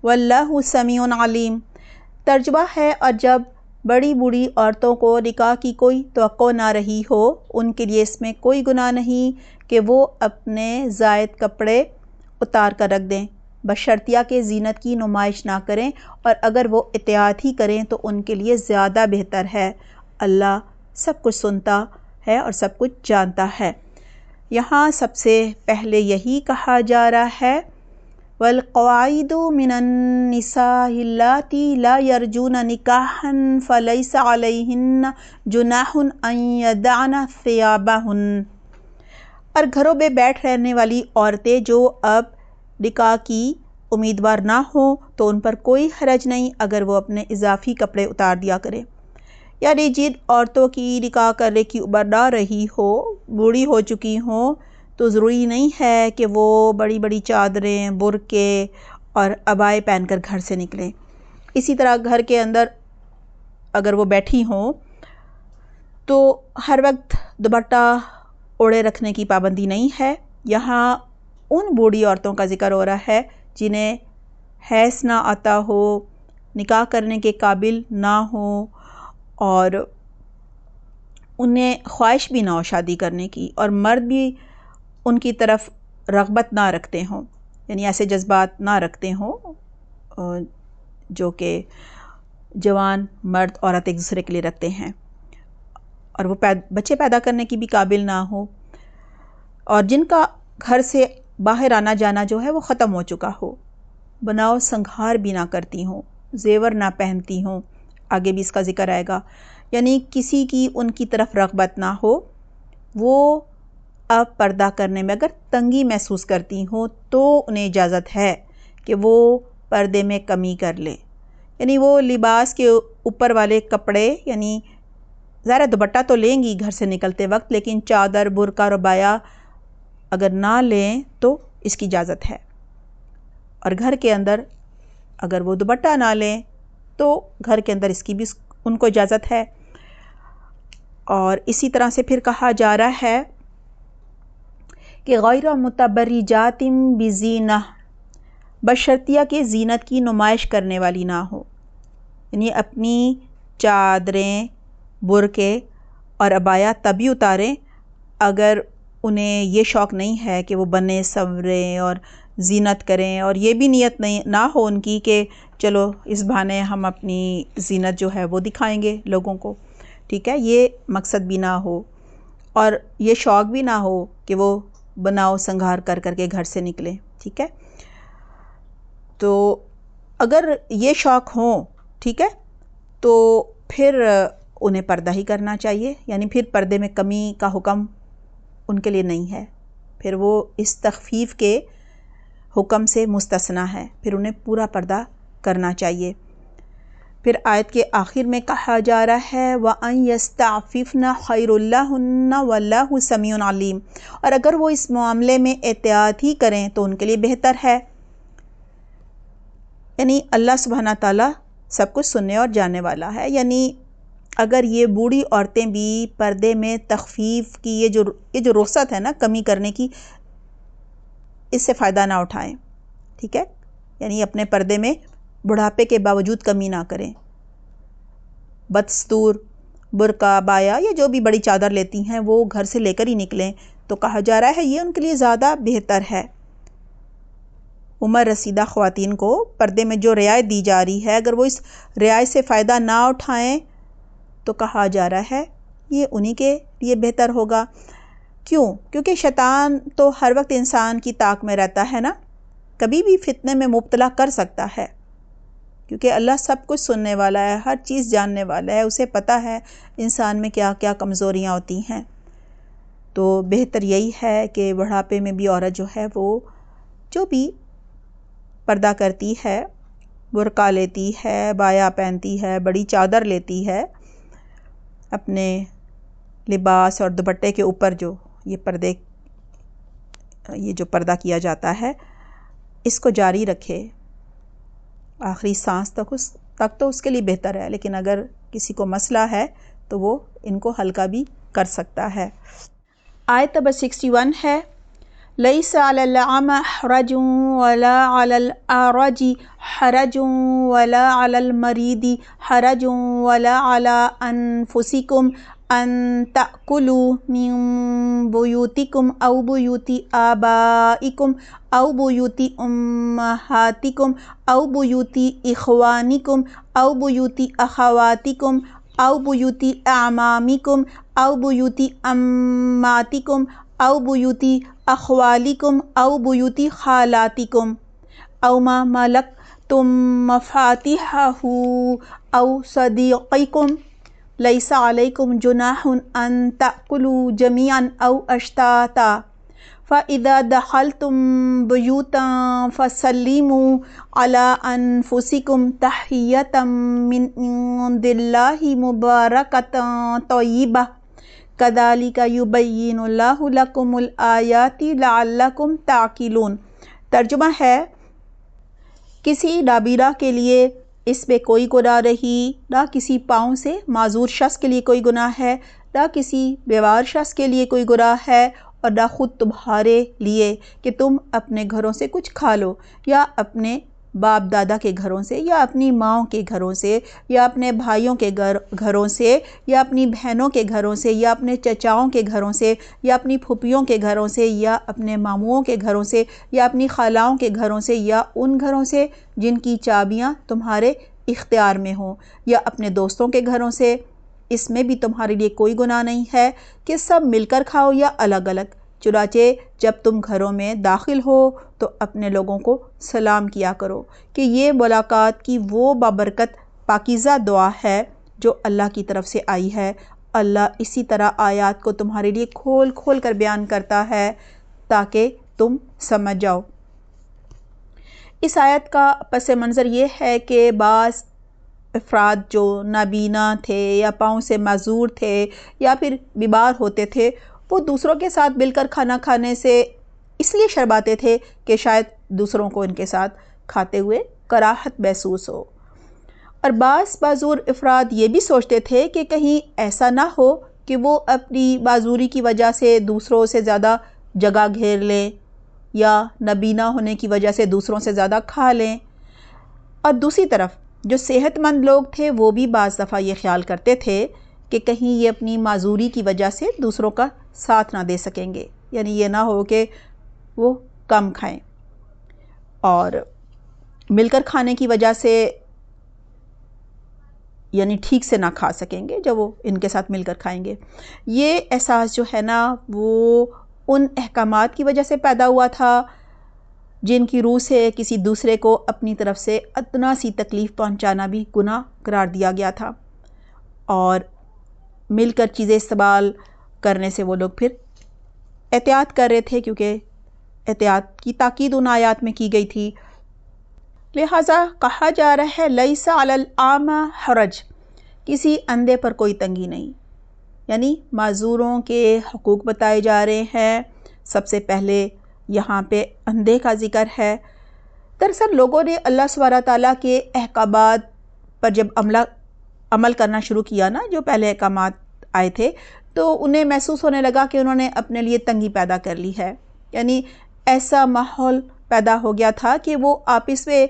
وَاللَّهُ سَمِيعٌ عَلِيمٌ۔ ترجمہ ہے، اور جب بڑی بوڑھی عورتوں کو نکاح کی کوئی توقع نہ رہی ہو، ان کے لیے اس میں کوئی گناہ نہیں کہ وہ اپنے زائد کپڑے اتار کر رکھ دیں، بشرطیہ کہ زینت کی نمائش نہ کریں، اور اگر وہ اطاعت ہی کریں تو ان کے لیے زیادہ بہتر ہے۔ اللہ سب کچھ سنتا ہے اور سب کچھ جانتا ہے۔ یہاں سب سے پہلے یہی کہا جا رہا ہے وَالْقَوَاعِدُ مِنَ النِّسَاءِ اللَّاتِي لَا يَرْجُونَ نِكَاحًا فَلَيْسَ عَلَيْهِنَّ جُنَاحٌ أَن يَضَعْنَ ثِيَابَهُنَّ۔ اور گھروں میں بیٹھ رہنے والی عورتیں جو اب نکاح کی امیدوار نہ ہوں تو ان پر کوئی حرج نہیں اگر وہ اپنے اضافی کپڑے اتار دیا کریں۔ یعنی جن عورتوں کی نکاح کرنے کی عمر نہ رہی ہو، بوڑھی ہو چکی ہوں، تو ضروری نہیں ہے کہ وہ بڑی بڑی چادریں، برقعے اور عبائے پہن کر گھر سے نکلیں۔ اسی طرح گھر کے اندر اگر وہ بیٹھی ہوں تو ہر وقت دوپٹہ اوڑھے رکھنے کی پابندی نہیں ہے۔ یہاں ان بوڑھی عورتوں کا ذکر ہو رہا ہے جنہیں حیض نہ آتا ہو، نکاح کرنے کے قابل نہ ہو، اور انہیں خواہش بھی نہ ہو شادی کرنے کی، اور مرد بھی ان کی طرف رغبت نہ رکھتے ہوں، یعنی ایسے جذبات نہ رکھتے ہوں جو کہ جوان مرد عورت ایک دوسرے کے لیے رکھتے ہیں، اور وہ بچے پیدا کرنے کی بھی قابل نہ ہو، اور جن کا گھر سے باہر آنا جانا جو ہے وہ ختم ہو چکا ہو، بناؤ سنگھار بھی نہ کرتی ہوں، زیور نہ پہنتی ہوں، آگے بھی اس کا ذکر آئے گا، یعنی کسی کی ان کی طرف رغبت نہ ہو، وہ اب پردہ کرنے میں اگر تنگی محسوس کرتی ہوں تو انہیں اجازت ہے کہ وہ پردے میں کمی کر لیں. یعنی وہ لباس کے اوپر والے کپڑے، یعنی ظاہر دوپٹہ تو لیں گی گھر سے نکلتے وقت، لیکن چادر، برقع اور عبایا اگر نہ لیں تو اس کی اجازت ہے. اور گھر کے اندر اگر وہ دوپٹہ نہ لیں تو گھر کے اندر اس کی بھی ان کو اجازت ہے. اور اسی طرح سے پھر کہا جا رہا ہے کہ غیر متبرجات بزینہ، بشرطیہ کہ زینت کی نمائش کرنے والی نہ ہو. یعنی اپنی چادریں، برقعے اور عبایا تبھی اتاریں اگر انہیں یہ شوق نہیں ہے کہ وہ بنیں سنوریں اور زینت کریں، اور یہ بھی نیت نہ ہو ان کی کہ چلو اس بہانے ہم اپنی زینت جو ہے وہ دکھائیں گے لوگوں کو. ٹھیک ہے، یہ مقصد بھی نہ ہو اور یہ شوق بھی نہ ہو کہ وہ بناؤ سنگھار کر کر کے گھر سے نکلیں. ٹھیک ہے، تو اگر یہ شوق ہوں، ٹھیک ہے، تو پھر انہیں پردہ ہی کرنا چاہیے. یعنی پھر پردے میں کمی کا حکم ان کے لیے نہیں ہے، پھر وہ اس تخفیف کے حکم سے مستثنیٰ ہے، پھر انہیں پورا پردہ کرنا چاہیے. پھر آیت کے آخر میں کہا جا رہا ہے وَأَن يَسْتَعْفِفْنَ خَيْرٌ لَهُنَّ وَاللَّهُ سَمِيعٌ عَلِيمٌ، اور اگر وہ اس معاملے میں احتیاط ہی کریں تو ان کے لیے بہتر ہے. یعنی اللہ سبحانہ تعالیٰ سب کچھ سننے اور جاننے والا ہے. یعنی اگر یہ بوڑھی عورتیں بھی پردے میں تخفیف کی یہ جو رخصت ہے نا کمی کرنے کی، اس سے فائدہ نہ اٹھائیں. ٹھیک ہے، یعنی اپنے پردے میں بڑھاپے کے باوجود کمی نہ کریں. بدستور برقع، عبایا یا جو بھی بڑی چادر لیتی ہیں وہ گھر سے لے کر ہی نکلیں. تو کہا جا رہا ہے یہ ان کے لیے زیادہ بہتر ہے. عمر رسیدہ خواتین کو پردے میں جو رعایت دی جا رہی ہے، اگر وہ اس رعایت سے فائدہ نہ اٹھائیں تو کہا جا رہا ہے یہ انہی کے لیے بہتر ہوگا. کیوں؟ کیونکہ شیطان تو ہر وقت انسان کی طاق میں رہتا ہے نا، کبھی بھی فتنے میں مبتلا کر سکتا ہے. کیونکہ اللہ سب کچھ سننے والا ہے، ہر چیز جاننے والا ہے، اسے پتہ ہے انسان میں کیا کیا کمزوریاں ہوتی ہیں. تو بہتر یہی ہے کہ بڑھاپے میں بھی عورت جو ہے وہ جو بھی پردہ کرتی ہے، برقع لیتی ہے، عبایا پہنتی ہے، بڑی چادر لیتی ہے، اپنے لباس اور دوپٹے کے اوپر جو یہ جو پردہ کیا جاتا ہے اس کو جاری رکھے آخری سانس تک تو اس کے لیے بہتر ہے. لیکن اگر کسی کو مسئلہ ہے تو وہ ان کو ہلکا بھی کر سکتا ہے. آیت نمبر 61 ہے لَيْسَ عَلَى الْأَعْمَى حَرَجٌ وَلَا عَلَى الْأَعْرَجِ حَرَجٌ وَلَا عَلَى الْمَرِيضِ حَرَجٌ وَلَا عَلَى أَنفُسِكُمْ أَن تَأْكُلُوا مِن بُيُوتِكُمْ أَوْ بُيُوتِ آبَائِكُمْ أَوْ بُيُوتِ أُمَّهَاتِكُمْ أَوْ بُيُوتِ إِخْوَانِكُمْ أَوْ بُيُوتِ أَخَوَاتِكُمْ أَوْ بُيُوتِ أَعْمَامِكُمْ أَوْ بُيُوتِ أَمَّاتِكُمْ أَوْ بُيُوتِ أَخْوَالِكُمْ أَوْ بُيُوتِ خَالَاتِكُمْ أَوْ مَا مَلَكْتُمْ مَفَاتِحَهُ أَوْ صَدِيقِكُمْ لَيْسَ عَلَيْكُمْ جُنَاحٌ أَن تَأْكُلُوا جَمِيعًا أَوْ أَشْتَاتًا فَإِذَا دَخَلْتُمْ بُيُوتًا فَسَلِّمُوا عَلَىٰ أَنفُسِكُمْ تَحِيَّةً مِّنْ عِندِ اللَّهِ مُبَارَكَةً طَيِّبَةً كَذَلِكَ يُبَيِّنُ اللَّهُ لَكُمُ الْآيَاتِ لَعَلَّكُمْ تَعْقِلُونَ. ترجمہ ہے کسی نابینا کے لیے اس میں کوئی گناہ نہیں، نہ کسی پاؤں سے معذور شخص کے لیے کوئی گناہ ہے، نہ کسی بیمار شخص کے لیے کوئی گناہ ہے، اور نہ خود تمہارے لیے کہ تم اپنے گھروں سے کچھ کھا لو، یا اپنے باپ دادا کے گھروں سے، یا اپنی ماؤں کے گھروں سے، یا اپنے بھائیوں کے گھروں سے، یا اپنی بہنوں کے گھروں سے، یا اپنے چچاؤں کے گھروں سے، یا اپنی پھوپھیوں کے گھروں سے، یا اپنے ماموؤں کے گھروں سے، یا اپنی خالاؤں کے گھروں سے، یا ان گھروں سے جن کی چابیاں تمہارے اختیار میں ہوں، یا اپنے دوستوں کے گھروں سے. اس میں بھی تمہارے لیے کوئی گناہ نہیں ہے کہ سب مل کر کھاؤ یا الگ الگ. چنانچہ جب تم گھروں میں داخل ہو تو اپنے لوگوں کو سلام کیا کرو کہ یہ ملاقات کی وہ بابرکت پاکیزہ دعا ہے جو اللہ کی طرف سے آئی ہے. اللہ اسی طرح آیات کو تمہارے لیے کھول کھول کر بیان کرتا ہے تاکہ تم سمجھ جاؤ. اس آیت کا پس منظر یہ ہے کہ بعض افراد جو نابینا تھے یا پاؤں سے معذور تھے یا پھر بیمار ہوتے تھے، وہ دوسروں کے ساتھ مل کر کھانا کھانے سے اس لیے شرماتے تھے کہ شاید دوسروں کو ان کے ساتھ کھاتے ہوئے کراہت محسوس ہو، اور بعض معذور افراد یہ بھی سوچتے تھے کہ کہیں ایسا نہ ہو کہ وہ اپنی معذوری کی وجہ سے دوسروں سے زیادہ جگہ گھیر لیں یا نابینا ہونے کی وجہ سے دوسروں سے زیادہ کھا لیں۔ اور دوسری طرف جو صحت مند لوگ تھے وہ بھی بعض دفعہ یہ خیال کرتے تھے کہ کہیں یہ اپنی معذوری کی وجہ سے دوسروں کا ساتھ نہ دے سکیں گے، یعنی یہ نہ ہو کہ وہ کم کھائیں اور مل کر کھانے کی وجہ سے یعنی ٹھیک سے نہ کھا سکیں گے جب وہ ان کے ساتھ مل کر کھائیں گے۔ یہ احساس جو ہے نا وہ ان احکامات کی وجہ سے پیدا ہوا تھا جن کی روح سے کسی دوسرے کو اپنی طرف سے ادنا سی تکلیف پہنچانا بھی گناہ قرار دیا گیا تھا، اور مل کر چیزیں استعمال کرنے سے وہ لوگ پھر احتیاط کر رہے تھے، کیونکہ احتیاط کی تاکید ان آیات میں کی گئی تھی۔ لہٰذا کہا جا رہا ہے لیس علی الاعمی حرج، کسی اندھے پر کوئی تنگی نہیں، یعنی معذوروں کے حقوق بتائے جا رہے ہیں۔ سب سے پہلے یہاں پہ اندھے کا ذکر ہے۔ دراصل لوگوں نے اللہ سبحانہ تعالیٰ کے احکامات پر جب عمل کرنا شروع کیا نا، جو پہلے احکامات آئے تھے، تو انہیں محسوس ہونے لگا کہ انہوں نے اپنے لیے تنگی پیدا کر لی ہے، یعنی ایسا ماحول پیدا ہو گیا تھا کہ وہ آپس میں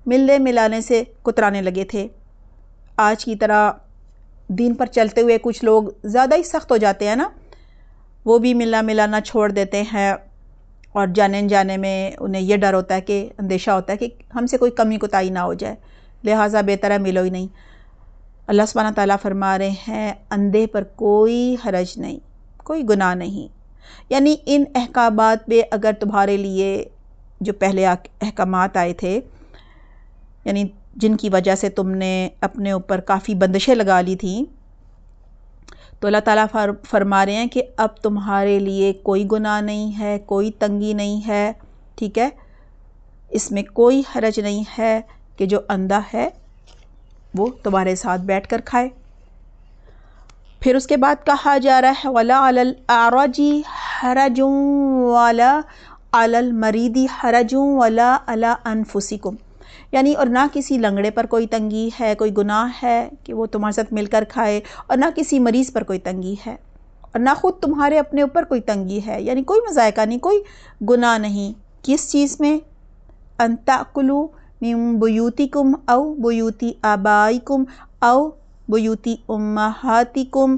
ملنے ملانے سے کترانے لگے تھے۔ آج کی طرح دین پر چلتے ہوئے کچھ لوگ زیادہ ہی سخت ہو جاتے ہیں نا، وہ بھی ملنا ملانا چھوڑ دیتے ہیں، اور جانے میں انہیں یہ ڈر ہوتا ہے کہ اندیشہ ہوتا ہے کہ ہم سے کوئی کمی کوتاہی نہ ہو جائے، لہٰذا بہتر ہے ملو ہی نہیں۔ اللہ سبحانہ تعالیٰ فرما رہے ہیں اندھے پر کوئی حرج نہیں، کوئی گناہ نہیں، یعنی ان احکامات پہ اگر تمہارے لیے جو پہلے احکامات آئے تھے، یعنی جن کی وجہ سے تم نے اپنے اوپر کافی بندشیں لگا لی تھیں، تو اللہ تعالیٰ فرما رہے ہیں کہ اب تمہارے لیے کوئی گناہ نہیں ہے، کوئی تنگی نہیں ہے، ٹھیک ہے، اس میں کوئی حرج نہیں ہے کہ جو اندھا ہے وہ تمہارے ساتھ بیٹھ کر کھائے۔ پھر اس کے بعد کہا جا رہا ہے وَلَا عَلَى الْأَعْرَجِ حَرَجٌ وَلَا عَلَى الْمَرِيضِ حَرَجٌ وَلَا عَلَى أَنفُسِكُمْ، یعنی اور نہ کسی لنگڑے پر کوئی تنگی ہے، کوئی گناہ ہے کہ وہ تمہارے ساتھ مل کر کھائے، اور نہ کسی مریض پر کوئی تنگی ہے، اور نہ خود تمہارے اپنے اوپر کوئی تنگی ہے، یعنی کوئی مذائقہ نہیں، کوئی گناہ نہیں۔ کس چیز میں؟ ان تأکلوا من بیوتکم او بیوت آبائکم او بیوت امہاتکم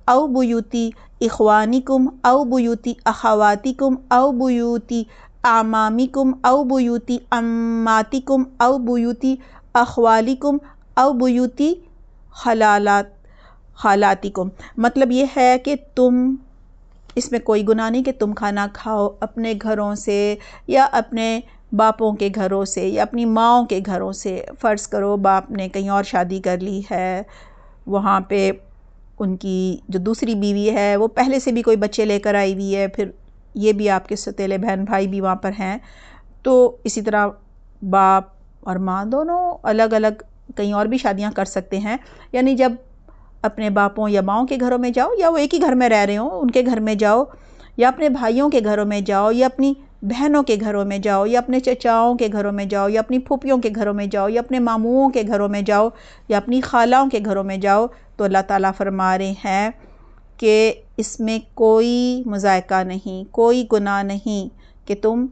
او بیوت اخوانکم او بیوت اخواتکم او بیوت اعمامکم او بیوت عماتکم او بیوت اخوالکم او بیوت خالاتکم۔ مطلب یہ ہے کہ تم، اس میں کوئی گناہ نہیں کہ تم کھانا کھاؤ اپنے گھروں سے یا اپنے باپوں کے گھروں سے یا اپنی ماؤں کے گھروں سے۔ فرض کرو باپ نے کہیں اور شادی کر لی ہے، وہاں پہ ان کی جو دوسری بیوی ہے وہ پہلے سے بھی کوئی بچے لے کر آئی ہوئی ہے، پھر یہ بھی آپ کے ستیلے بہن بھائی بھی وہاں پر ہیں، تو اسی طرح باپ اور ماں دونوں الگ الگ کہیں اور بھی شادیاں کر سکتے ہیں، یعنی جب اپنے باپوں یا ماؤں کے گھروں میں جاؤ، یا وہ ایک ہی گھر میں رہ رہے ہوں ان کے گھر میں جاؤ، یا اپنے بھائیوں کے گھروں میں جاؤ، یا اپنی بہنوں کے گھروں میں جاؤ، یا اپنے چچاؤں کے گھروں میں جاؤ، یا اپنی پھوپھیوں کے گھروں میں جاؤ، یا اپنے ماموؤں کے گھروں میں جاؤ، یا اپنی خالاؤں کے گھروں میں جاؤ، تو اللہ تعالیٰ فرما رہے ہیں کہ اس میں کوئی مذائقہ نہیں، کوئی گناہ نہیں کہ تم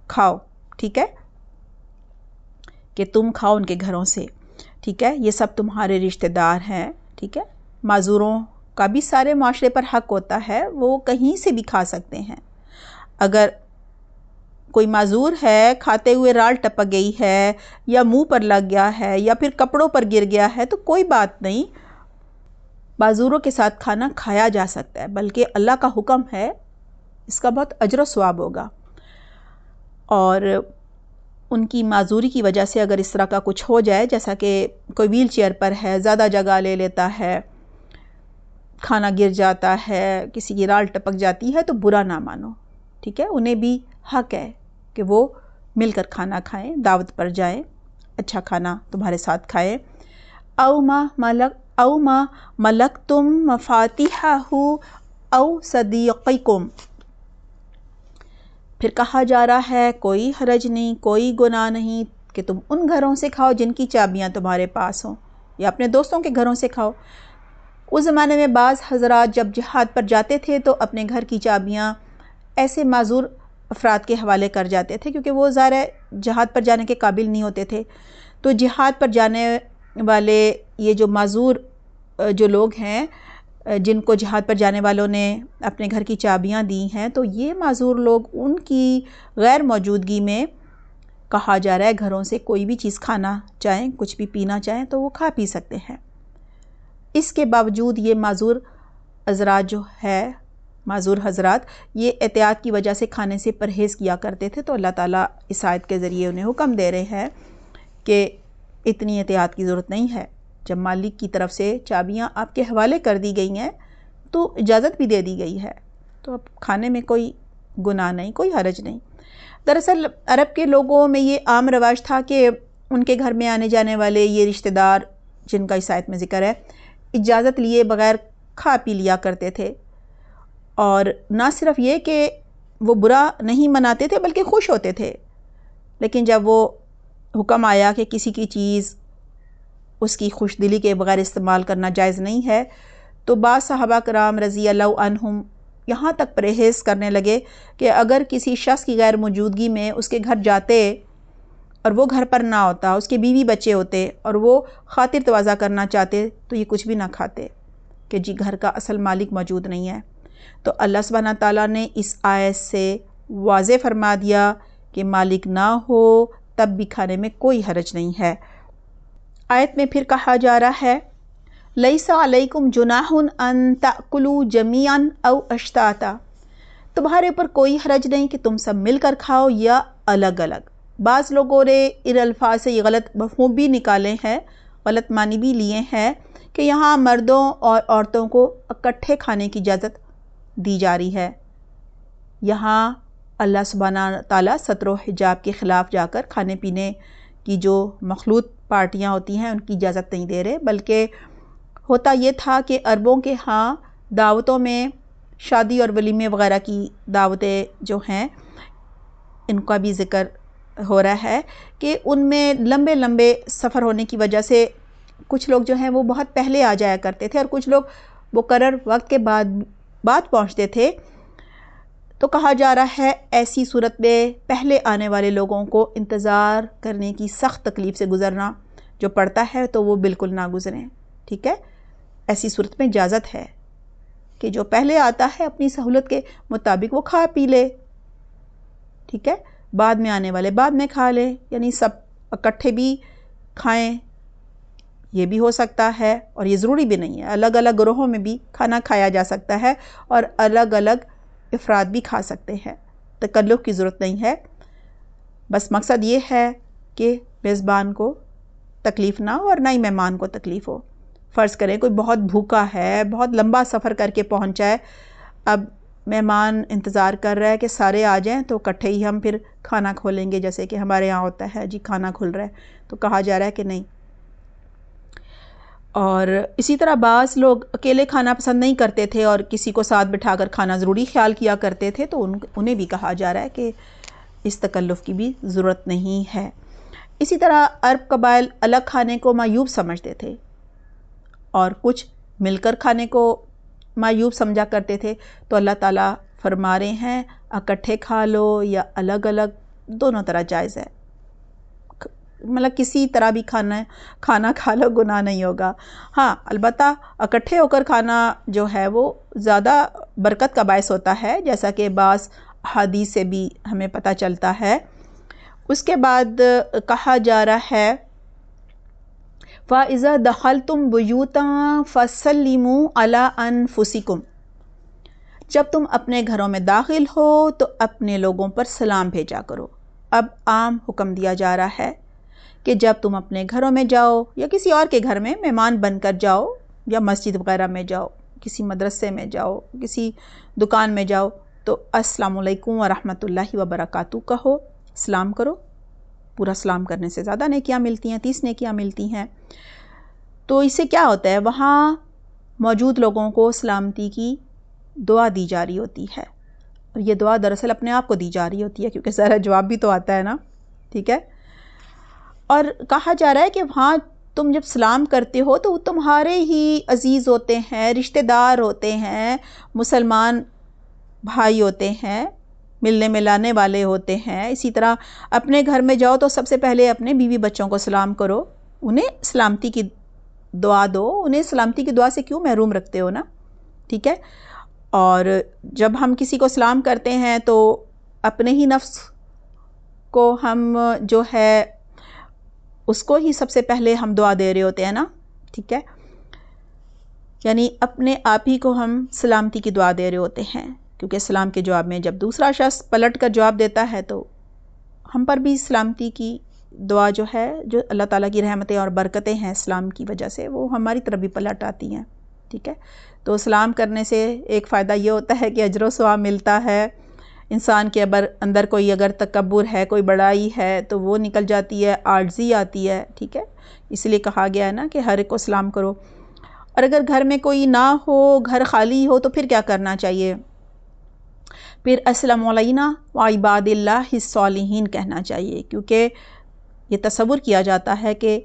کھاؤ، ٹھیک ہے، کہ تم کھاؤ ان کے گھروں سے، ٹھیک ہے، یہ سب تمہارے رشتہ دار ہیں، ٹھیک ہے۔ معذوروں کا بھی سارے معاشرے پر حق ہوتا ہے، وہ کہیں سے بھی کھا سکتے ہیں۔ اگر کوئی معذور ہے، کھاتے ہوئے رال ٹپک گئی ہے یا منہ پر لگ گیا ہے یا پھر کپڑوں پر گر گیا ہے تو کوئی بات نہیں، معذوروں کے ساتھ کھانا کھایا جا سکتا ہے، بلکہ اللہ کا حکم ہے، اس کا بہت اجر و ثواب ہوگا۔ اور ان کی معذوری کی وجہ سے اگر اس طرح کا کچھ ہو جائے، جیسا کہ کوئی ویل چیئر پر ہے، زیادہ جگہ لے لیتا ہے، کھانا گر جاتا ہے، کسی کی رال ٹپک جاتی ہے، تو برا نہ مانو، ٹھیک ہے، انہیں بھی حق ہے کہ وہ مل کر کھانا کھائیں، دعوت پر جائیں، اچھا کھانا تمہارے ساتھ کھائیں۔ او ما ملکتم مفاتیحہ او صدیقکم، پھر کہا جا رہا ہے کوئی حرج نہیں، کوئی گناہ نہیں کہ تم ان گھروں سے کھاؤ جن کی چابیاں تمہارے پاس ہوں، یا اپنے دوستوں کے گھروں سے کھاؤ۔ اس زمانے میں بعض حضرات جب جہاد پر جاتے تھے تو اپنے گھر کی چابیاں ایسے معذور افراد کے حوالے کر جاتے تھے، کیونکہ وہ ظاہر ہے جہاد پر جانے کے قابل نہیں ہوتے تھے۔ تو جہاد پر جانے والے یہ جو معذور جو لوگ ہیں، جن کو جہاد پر جانے والوں نے اپنے گھر کی چابیاں دی ہیں، تو یہ معذور لوگ ان کی غیر موجودگی میں کہا جا رہا ہے گھروں سے کوئی بھی چیز کھانا چاہیں، کچھ بھی پینا چاہیں تو وہ کھا پی سکتے ہیں۔ اس کے باوجود یہ معذور حضرات یہ احتیاط کی وجہ سے کھانے سے پرہیز کیا کرتے تھے، تو اللہ تعالیٰ اس آیت کے ذریعے انہیں حکم دے رہے ہیں کہ اتنی احتیاط کی ضرورت نہیں ہے۔ جب مالک کی طرف سے چابیاں آپ کے حوالے کر دی گئی ہیں تو اجازت بھی دے دی گئی ہے، تو اب کھانے میں کوئی گناہ نہیں، کوئی حرج نہیں۔ دراصل عرب کے لوگوں میں یہ عام رواج تھا کہ ان کے گھر میں آنے جانے والے یہ رشتہ دار جن کا اس آیت میں ذکر ہے، اجازت لیے بغیر کھا پی لیا کرتے تھے، اور نہ صرف یہ کہ وہ برا نہیں مناتے تھے بلکہ خوش ہوتے تھے۔ لیکن جب وہ حکم آیا کہ کسی کی چیز اس کی خوش دلی کے بغیر استعمال کرنا جائز نہیں ہے، تو بعض صحابہ کرام رضی اللہ عنہم یہاں تک پرہیز کرنے لگے کہ اگر کسی شخص کی غیر موجودگی میں اس کے گھر جاتے اور وہ گھر پر نہ ہوتا، اس کے بیوی بچے ہوتے اور وہ خاطر تواضع کرنا چاہتے تو یہ کچھ بھی نہ کھاتے کہ جی گھر کا اصل مالک موجود نہیں ہے۔ تو اللہ سبحانہ تعالیٰ نے اس آیت سے واضح فرما دیا کہ مالک نہ ہو تب بھی کھانے میں کوئی حرج نہیں ہے۔ آیت میں پھر کہا جا رہا ہے لیس علیکم جناح ان تأکلوا جمیعا او اشتاتا، تمہارے اوپر کوئی حرج نہیں کہ تم سب مل کر کھاؤ یا الگ الگ۔ بعض لوگوں نے ان الفاظ سے یہ غلط مفہوم بھی نکالے ہیں، غلط معنی بھی لیے ہیں کہ یہاں مردوں اور عورتوں کو اکٹھے کھانے کی اجازت دی جا رہی ہے۔ یہاں اللہ سبحانہ تعالیٰ ستر و حجاب کے خلاف جا کر کھانے پینے کی جو مخلوط پارٹیاں ہوتی ہیں ان کی اجازت نہیں دے رہے، بلکہ ہوتا یہ تھا کہ عربوں کے ہاں دعوتوں میں شادی اور ولیمے وغیرہ کی دعوتیں جو ہیں ان کا بھی ذکر ہو رہا ہے کہ ان میں لمبے لمبے سفر ہونے کی وجہ سے کچھ لوگ جو ہیں وہ بہت پہلے آ جایا کرتے تھے اور کچھ لوگ مقرر وقت کے بعد پہنچتے تھے۔ تو کہا جا رہا ہے ایسی صورت میں پہلے آنے والے لوگوں کو انتظار کرنے کی سخت تکلیف سے گزرنا جو پڑتا ہے تو وہ بالکل نہ گزریں، ٹھیک ہے۔ ایسی صورت میں اجازت ہے کہ جو پہلے آتا ہے اپنی سہولت کے مطابق وہ کھا پی لے، ٹھیک ہے، بعد میں آنے والے بعد میں کھا لیں، یعنی سب اکٹھے بھی کھائیں، یہ بھی ہو سکتا ہے، اور یہ ضروری بھی نہیں ہے، الگ الگ گروہوں میں بھی کھانا کھایا جا سکتا ہے اور الگ الگ افراد بھی کھا سکتے ہیں، تکلف کی ضرورت نہیں ہے۔ بس مقصد یہ ہے کہ میزبان کو تکلیف نہ ہو اور نہ ہی مہمان کو تکلیف ہو۔ فرض کریں کوئی بہت بھوکا ہے، بہت لمبا سفر کر کے پہنچا ہے، اب مہمان انتظار کر رہا ہے کہ سارے آ جائیں تو اکٹھے ہی ہم پھر کھانا کھولیں گے، جیسے کہ ہمارے یہاں ہوتا ہے جی کھانا کھل رہا ہے، تو کہا جا رہا ہے کہ نہیں۔ اور اسی طرح بعض لوگ اکیلے کھانا پسند نہیں کرتے تھے اور کسی کو ساتھ بٹھا کر کھانا ضروری خیال کیا کرتے تھے، تو انہیں بھی کہا جا رہا ہے کہ اس تکلف کی بھی ضرورت نہیں ہے۔ اسی طرح عرب قبائل الگ کھانے کو معیوب سمجھتے تھے اور کچھ مل کر کھانے کو معیوب سمجھا کرتے تھے، تو اللہ تعالیٰ فرما رہے ہیں اکٹھے کھا لو یا الگ الگ، دونوں طرح جائز ہے، مطلب کسی طرح بھی کھانا کھا لو، گناہ نہیں ہوگا۔ ہاں البتہ اکٹھے ہو کر کھانا جو ہے وہ زیادہ برکت کا باعث ہوتا ہے، جیسا کہ بعض حدیث سے بھی ہمیں پتہ چلتا ہے۔ اس کے بعد کہا جا رہا ہے فَإِذَا دَخَلْتُمْ بُيُوتًا فَسَلِّمُوا عَلَىٰ أَنفُسِكُمْ، جب تم اپنے گھروں میں داخل ہو تو اپنے لوگوں پر سلام بھیجا کرو۔ اب عام حکم دیا جا رہا ہے کہ جب تم اپنے گھروں میں جاؤ یا کسی اور کے گھر میں مہمان بن کر جاؤ، یا مسجد وغیرہ میں جاؤ، کسی مدرسے میں جاؤ، کسی دکان میں جاؤ، تو السلام علیکم ورحمۃ اللہ وبرکاتہ کہو، سلام کرو، پورا سلام کرنے سے زیادہ نیکیاں ملتی ہیں، 30 نیکیاں ملتی ہیں۔ تو اس سے کیا ہوتا ہے، وہاں موجود لوگوں کو سلامتی کی دعا دی جا رہی ہوتی ہے، اور یہ دعا دراصل اپنے آپ کو دی جا رہی ہوتی ہے، کیونکہ ذرا جواب بھی تو آتا ہے نا، ٹھیک ہے۔ اور کہا جا رہا ہے کہ وہاں تم جب سلام کرتے ہو تو وہ تمہارے ہی عزیز ہوتے ہیں، رشتہ دار ہوتے ہیں، مسلمان بھائی ہوتے ہیں، ملنے ملانے والے ہوتے ہیں۔ اسی طرح اپنے گھر میں جاؤ تو سب سے پہلے اپنے بیوی بچوں کو سلام کرو، انہیں سلامتی کی دعا دو، انہیں سلامتی کی دعا سے کیوں محروم رکھتے ہو نا، ٹھیک ہے۔ اور جب ہم کسی کو سلام کرتے ہیں تو اپنے ہی نفس کو ہم جو ہے اس کو ہی سب سے پہلے ہم دعا دے رہے ہوتے ہیں نا، ٹھیک ہے، یعنی اپنے آپ ہی کو ہم سلامتی کی دعا دے رہے ہوتے ہیں، کیونکہ سلام کے جواب میں جب دوسرا شخص پلٹ کر جواب دیتا ہے تو ہم پر بھی سلامتی کی دعا جو ہے، جو اللہ تعالیٰ کی رحمتیں اور برکتیں ہیں اسلام کی وجہ سے، وہ ہماری طرف بھی پلٹ آتی ہیں، ٹھیک ہے۔ تو سلام کرنے سے ایک فائدہ یہ ہوتا ہے کہ اجر و ثواب ملتا ہے، انسان کے اندر کوئی اگر تکبر ہے، کوئی بڑائی ہے تو وہ نکل جاتی ہے، عاجزی آتی ہے، ٹھیک ہے۔ اس لیے کہا گیا ہے نا کہ ہر ایک کو سلام کرو۔ اور اگر گھر میں کوئی نہ ہو، گھر خالی ہو، تو پھر کیا کرنا چاہیے؟ پھر السلام علینا وعباد اللہ الصالحین کہنا چاہیے، کیونکہ یہ تصور کیا جاتا ہے کہ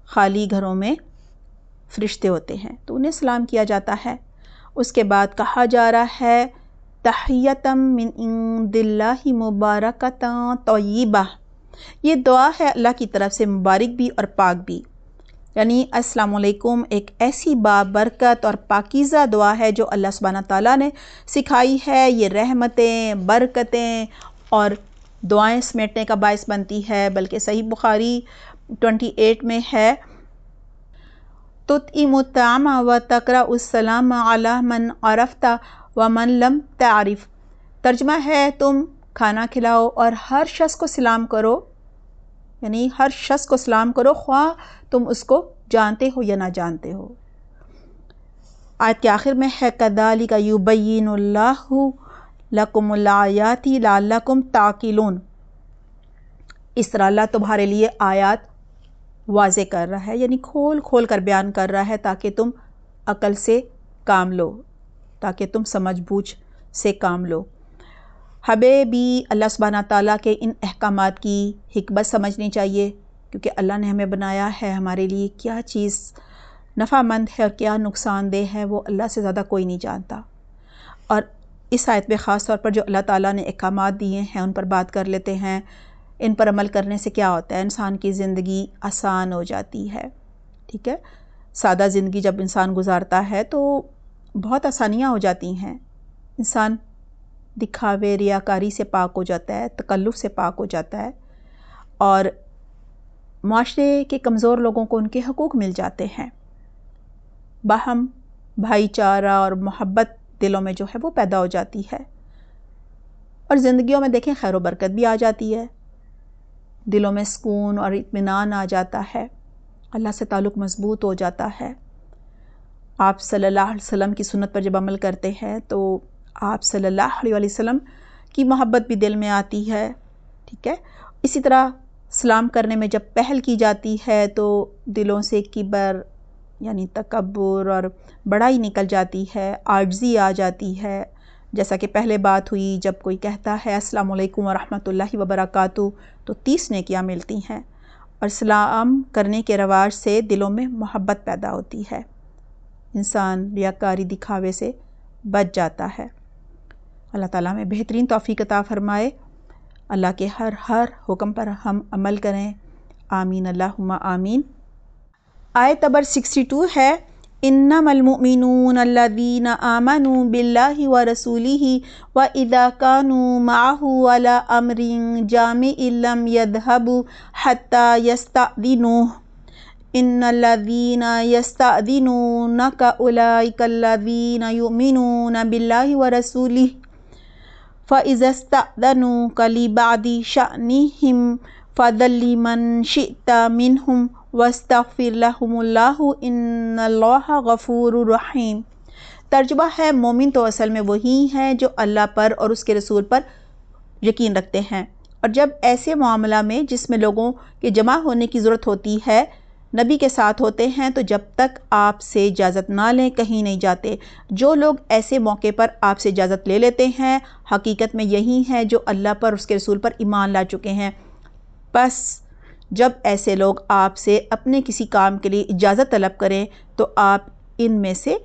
خالی گھروں میں فرشتے ہوتے ہیں تو انہیں سلام کیا جاتا ہے۔ اس کے بعد کہا جا رہا ہے تحیۃ من عند اللہ مبارکۃ طیبہ، یہ دعا ہے اللہ کی طرف سے مبارک بھی اور پاک بھی، یعنی السلام علیکم ایک ایسی بابرکت اور پاکیزہ دعا ہے جو اللہ سبحانہ تعالیٰ نے سکھائی ہے۔ یہ رحمتیں، برکتیں اور دعائیں سمیٹنے کا باعث بنتی ہے، بلکہ صحیح بخاری 28 میں ہے تطعم الطعام وتقرأ السلام علی من عرفت ومن لم تعرف، ترجمہ ہے تم کھانا کھلاؤ اور ہر شخص کو سلام کرو، یعنی ہر شخص کو سلام کرو خواہ تم اس کو جانتے ہو یا نہ جانتے ہو۔ آیت کے آخر میں ہے کذالک یبین اللہ لکم الآیات لعلکم تعقلون، اس طرح اللہ تمہارے لیے آیات واضح کر رہا ہے، یعنی کھول کھول کر بیان کر رہا ہے تاکہ تم عقل سے کام لو، تاکہ تم سمجھ بوجھ سے کام لو۔ ہمیں بھی اللہ سبحانہ تعالیٰ کے ان احکامات کی حکمت سمجھنی چاہیے، کیونکہ اللہ نے ہمیں بنایا ہے، ہمارے لیے کیا چیز نفع مند ہے اور کیا نقصان دہ ہے وہ اللہ سے زیادہ کوئی نہیں جانتا۔ اور اس آیت میں خاص طور پر جو اللہ تعالیٰ نے احکامات دیے ہیں ان پر بات کر لیتے ہیں۔ ان پر عمل کرنے سے کیا ہوتا ہے؟ انسان کی زندگی آسان ہو جاتی ہے، ٹھیک ہے۔ سادہ زندگی جب انسان گزارتا ہے تو بہت آسانیاں ہو جاتی ہیں، انسان دکھاوے ریاکاری سے پاک ہو جاتا ہے، تکلف سے پاک ہو جاتا ہے، اور معاشرے کے کمزور لوگوں کو ان کے حقوق مل جاتے ہیں، باہم بھائی چارہ اور محبت دلوں میں جو ہے وہ پیدا ہو جاتی ہے، اور زندگیوں میں دیکھیں خیر و برکت بھی آ جاتی ہے، دلوں میں سکون اور اطمینان آ جاتا ہے، اللہ سے تعلق مضبوط ہو جاتا ہے۔ آپ صلی اللہ علیہ وسلم کی سنت پر جب عمل کرتے ہیں تو آپ صلی اللہ علیہ وسلم کی محبت بھی دل میں آتی ہے، ٹھیک ہے۔ اسی طرح سلام کرنے میں جب پہل کی جاتی ہے تو دلوں سے کبر یعنی تکبر اور بڑائی نکل جاتی ہے، عاجزی آ جاتی ہے، جیسا کہ پہلے بات ہوئی جب کوئی کہتا ہے السلام علیکم ورحمۃ اللہ وبرکاتہ تو 30 نیکیاں ملتی ہیں، اور سلام کرنے کے رواج سے دلوں میں محبت پیدا ہوتی ہے، انسان ریاکاری دکھاوے سے بچ جاتا ہے۔ اللہ تعالیٰ میں بہترین توفیق عطا فرمائے، اللہ کے ہر حکم پر ہم عمل کریں، آمین اللہم آمین۔ آیت نمبر 62 ہے انما المؤمنون الذین آمنوا باللہ ورسولہ واذا كانوا معه على امر جامع لم يذهبوا حتى يستأذنوه ان الذین یستأذنونک اولئک الذین یؤمنون باللہ ورسولہ فإذا استأذنوك لبعض شأنهم فذل لمن شئت منهم واستغفر لهم اللہ ان اللہ غفور رحیم۔ ترجمہ ہے مومن تو اصل میں وہی ہیں جو اللہ پر اور اس کے رسول پر یقین رکھتے ہیں، اور جب ایسے معاملہ میں جس میں لوگوں کے جمع ہونے کی ضرورت ہوتی ہے نبی کے ساتھ ہوتے ہیں تو جب تک آپ سے اجازت نہ لیں کہیں نہیں جاتے۔ جو لوگ ایسے موقع پر آپ سے اجازت لے لیتے ہیں حقیقت میں یہی ہیں جو اللہ پر اس کے رسول پر ایمان لا چکے ہیں۔ پس جب ایسے لوگ آپ سے اپنے کسی کام کے لیے اجازت طلب کریں تو آپ ان میں سے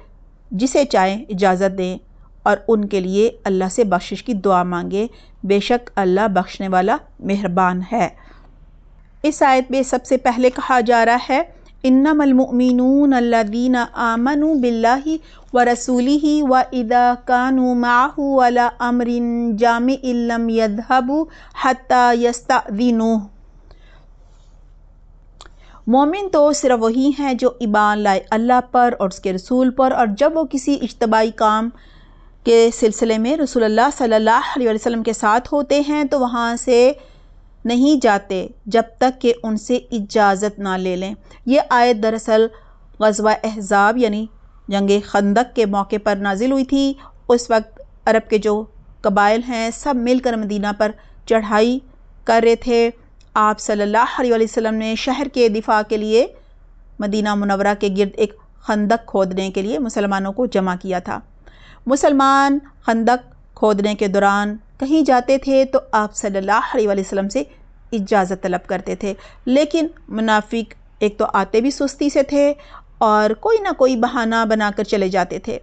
جسے چاہیں اجازت دیں اور ان کے لیے اللہ سے بخشش کی دعا مانگیں، بے شک اللہ بخشنے والا مہربان ہے۔ اس آیت میں سب سے پہلے کہا جا رہا ہے انما المؤمنون الذین آمنوا باللہ ورسولہ واذا كانوا معه على امر جامع لم يذهبوا حتى يستأذنوه۔ مومن تو صرف وہی ہیں جو ایمان لائے اللہ پر اور اس کے رسول پر، اور جب وہ کسی اجتماعی کام کے سلسلے میں رسول اللہ صلی اللہ علیہ وسلم کے ساتھ ہوتے ہیں تو وہاں سے نہیں جاتے جب تک کہ ان سے اجازت نہ لے لیں۔ یہ آیت دراصل غزوہ احزاب یعنی جنگ خندق کے موقع پر نازل ہوئی تھی۔ اس وقت عرب کے جو قبائل ہیں سب مل کر مدینہ پر چڑھائی کر رہے تھے۔ آپ صلی اللہ علیہ وسلم نے شہر کے دفاع کے لیے مدینہ منورہ کے گرد ایک خندق کھودنے کے لیے مسلمانوں کو جمع کیا تھا۔ مسلمان خندق کھودنے کے دوران کہیں جاتے تھے تو آپ صلی اللہ علیہ وسلم سے اجازت طلب کرتے تھے، لیکن منافق ایک تو آتے بھی سستی سے تھے اور کوئی نہ کوئی بہانہ بنا کر چلے جاتے تھے،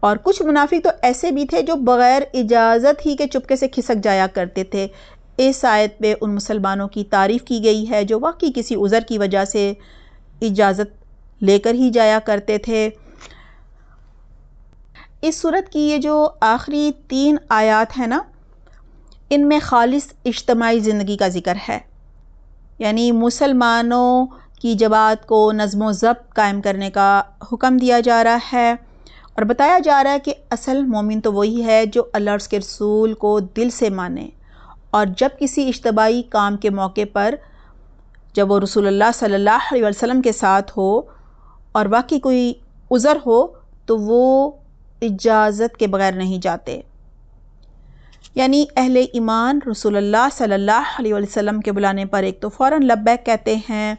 اور کچھ منافق تو ایسے بھی تھے جو بغیر اجازت ہی کے چپکے سے کھسک جایا کرتے تھے۔ اس آیت میں ان مسلمانوں کی تعریف کی گئی ہے جو واقعی کسی عذر کی وجہ سے اجازت لے کر ہی جایا کرتے تھے۔ اس سورت کی یہ جو آخری 3 آیات ہیں نا، ان میں خالص اجتماعی زندگی کا ذکر ہے، یعنی مسلمانوں کی جماعت کو نظم و ضبط قائم کرنے کا حکم دیا جا رہا ہے، اور بتایا جا رہا ہے کہ اصل مومن تو وہی ہے جو اللہ اور اس کے رسول کو دل سے مانے، اور جب کسی اجتماعی کام کے موقع پر جب وہ رسول اللہ صلی اللہ علیہ وسلم کے ساتھ ہو اور واقعی کوئی عذر ہو تو وہ اجازت کے بغیر نہیں جاتے۔ یعنی اہل ایمان رسول اللہ صلی اللہ علیہ وسلم کے بلانے پر ایک تو فوراً لبیک کہتے ہیں،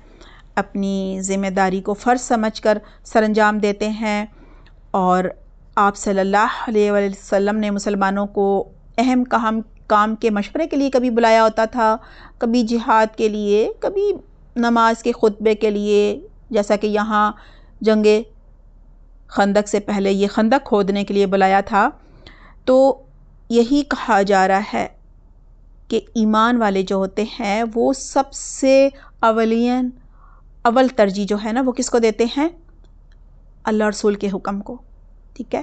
اپنی ذمہ داری کو فرض سمجھ کر سر انجام دیتے ہیں، اور آپ صلی اللہ علیہ وسلم نے مسلمانوں کو اہم کام کے مشورے کے لیے کبھی بلایا ہوتا تھا، کبھی جہاد کے لیے، کبھی نماز کے خطبے کے لیے، جیسا کہ یہاں جنگ خندق سے پہلے یہ خندق کھودنے کے لیے بلایا تھا۔ تو یہی کہا جا رہا ہے کہ ایمان والے جو ہوتے ہیں وہ سب سے اول ترجیح جو ہے نا وہ کس کو دیتے ہیں؟ اللہ رسول کے حکم کو، ٹھیک ہے؟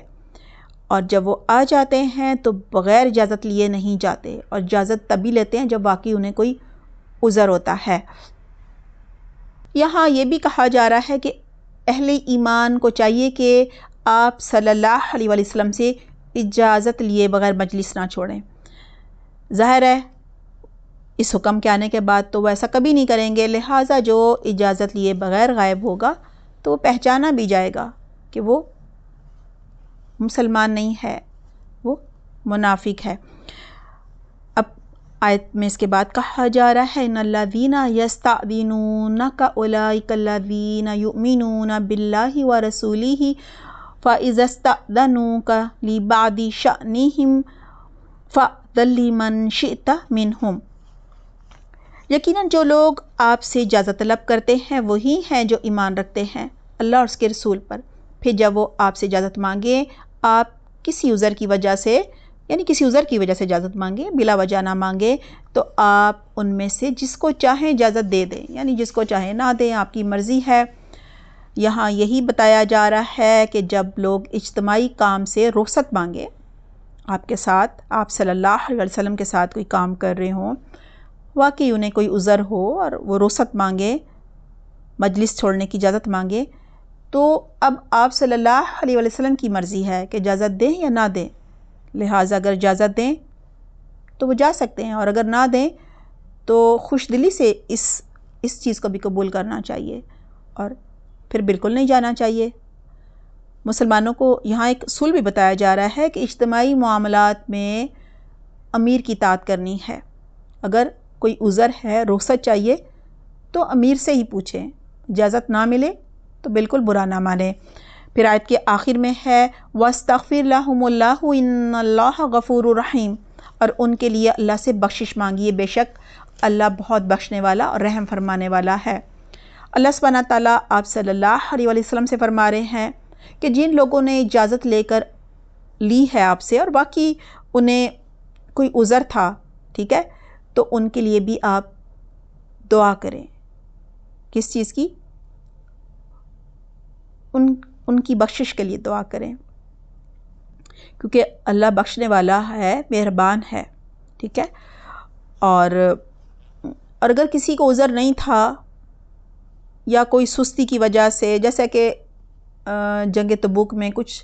اور جب وہ آ جاتے ہیں تو بغیر اجازت لیے نہیں جاتے، اور اجازت تبھی لیتے ہیں جب واقعی انہیں کوئی عذر ہوتا ہے۔ یہاں یہ بھی کہا جا رہا ہے کہ اہل ایمان کو چاہیے کہ آپ صلی اللہ علیہ وسلم سے اجازت لیے بغیر مجلس نہ چھوڑیں۔ ظاہر ہے اس حکم کے آنے کے بعد تو وہ ایسا کبھی نہیں کریں گے، لہٰذا جو اجازت لیے بغیر غائب ہوگا تو وہ پہچانا بھی جائے گا کہ وہ مسلمان نہیں ہے، وہ منافق ہے۔ اب آیت میں اس کے بعد کہا جا رہا ہے ان الذین یستأذنونک اولئک الذین یؤمنون باللہ ورسولہ فاذا استأذنوک لبعض شأنہم فأذن لمن شئت منہم۔ یقیناً جو لوگ آپ سے اجازت طلب کرتے ہیں وہی ہیں جو ایمان رکھتے ہیں اللہ اور اس کے رسول پر، پھر جب وہ آپ سے اجازت مانگے، آپ کسی عذر کی وجہ سے اجازت مانگے، بلا وجہ نہ مانگے، تو آپ ان میں سے جس کو چاہیں اجازت دے دیں، یعنی جس کو چاہیں نہ دیں، آپ کی مرضی ہے۔ یہاں یہی بتایا جا رہا ہے کہ جب لوگ اجتماعی کام سے رخصت مانگے، آپ کے ساتھ، آپ صلی اللہ علیہ وسلم کے ساتھ کوئی کام کر رہے ہوں، واقعی انہیں کوئی عذر ہو اور وہ رخصت مانگے، مجلس چھوڑنے کی اجازت مانگے، تو اب آپ صلی اللہ علیہ وسلم کی مرضی ہے کہ اجازت دیں یا نہ دیں۔ لہٰذا اگر اجازت دیں تو وہ جا سکتے ہیں، اور اگر نہ دیں تو خوش دلی سے اس چیز کو بھی قبول کرنا چاہیے، اور پھر بالکل نہیں جانا چاہیے۔ مسلمانوں کو یہاں ایک اصول بھی بتایا جا رہا ہے کہ اجتماعی معاملات میں امیر کی اطاعت کرنی ہے۔ اگر کوئی عذر ہے، رخصت چاہیے تو امیر سے ہی پوچھیں، اجازت نہ ملے تو بالکل برا نہ مانیں۔ پھر آیت کے آخر میں ہے وَاسْتَغْفِرْ لَهُمُ اللَّهُ إِنَّ اللَّهَ غَفُورٌ رَحِيمٌ، اور ان کے لیے اللہ سے بخشش مانگیے، بے شک اللہ بہت بخشنے والا اور رحم فرمانے والا ہے۔ اللہ سبحانہ تعالیٰ آپ صلی اللہ علیہ وسلم سے فرما رہے ہیں کہ جن لوگوں نے اجازت لے کر لی ہے آپ سے اور باقی انہیں کوئی عذر تھا، ٹھیک ہے، تو ان کے لیے بھی آپ دعا کریں۔ کس چیز کی؟ ان کی بخشش کے لیے دعا کریں، کیونکہ اللہ بخشنے والا ہے، مہربان ہے، ٹھیک ہے۔ اور اگر کسی کو عذر نہیں تھا یا کوئی سستی کی وجہ سے، جیسا کہ جنگ تبوک میں کچھ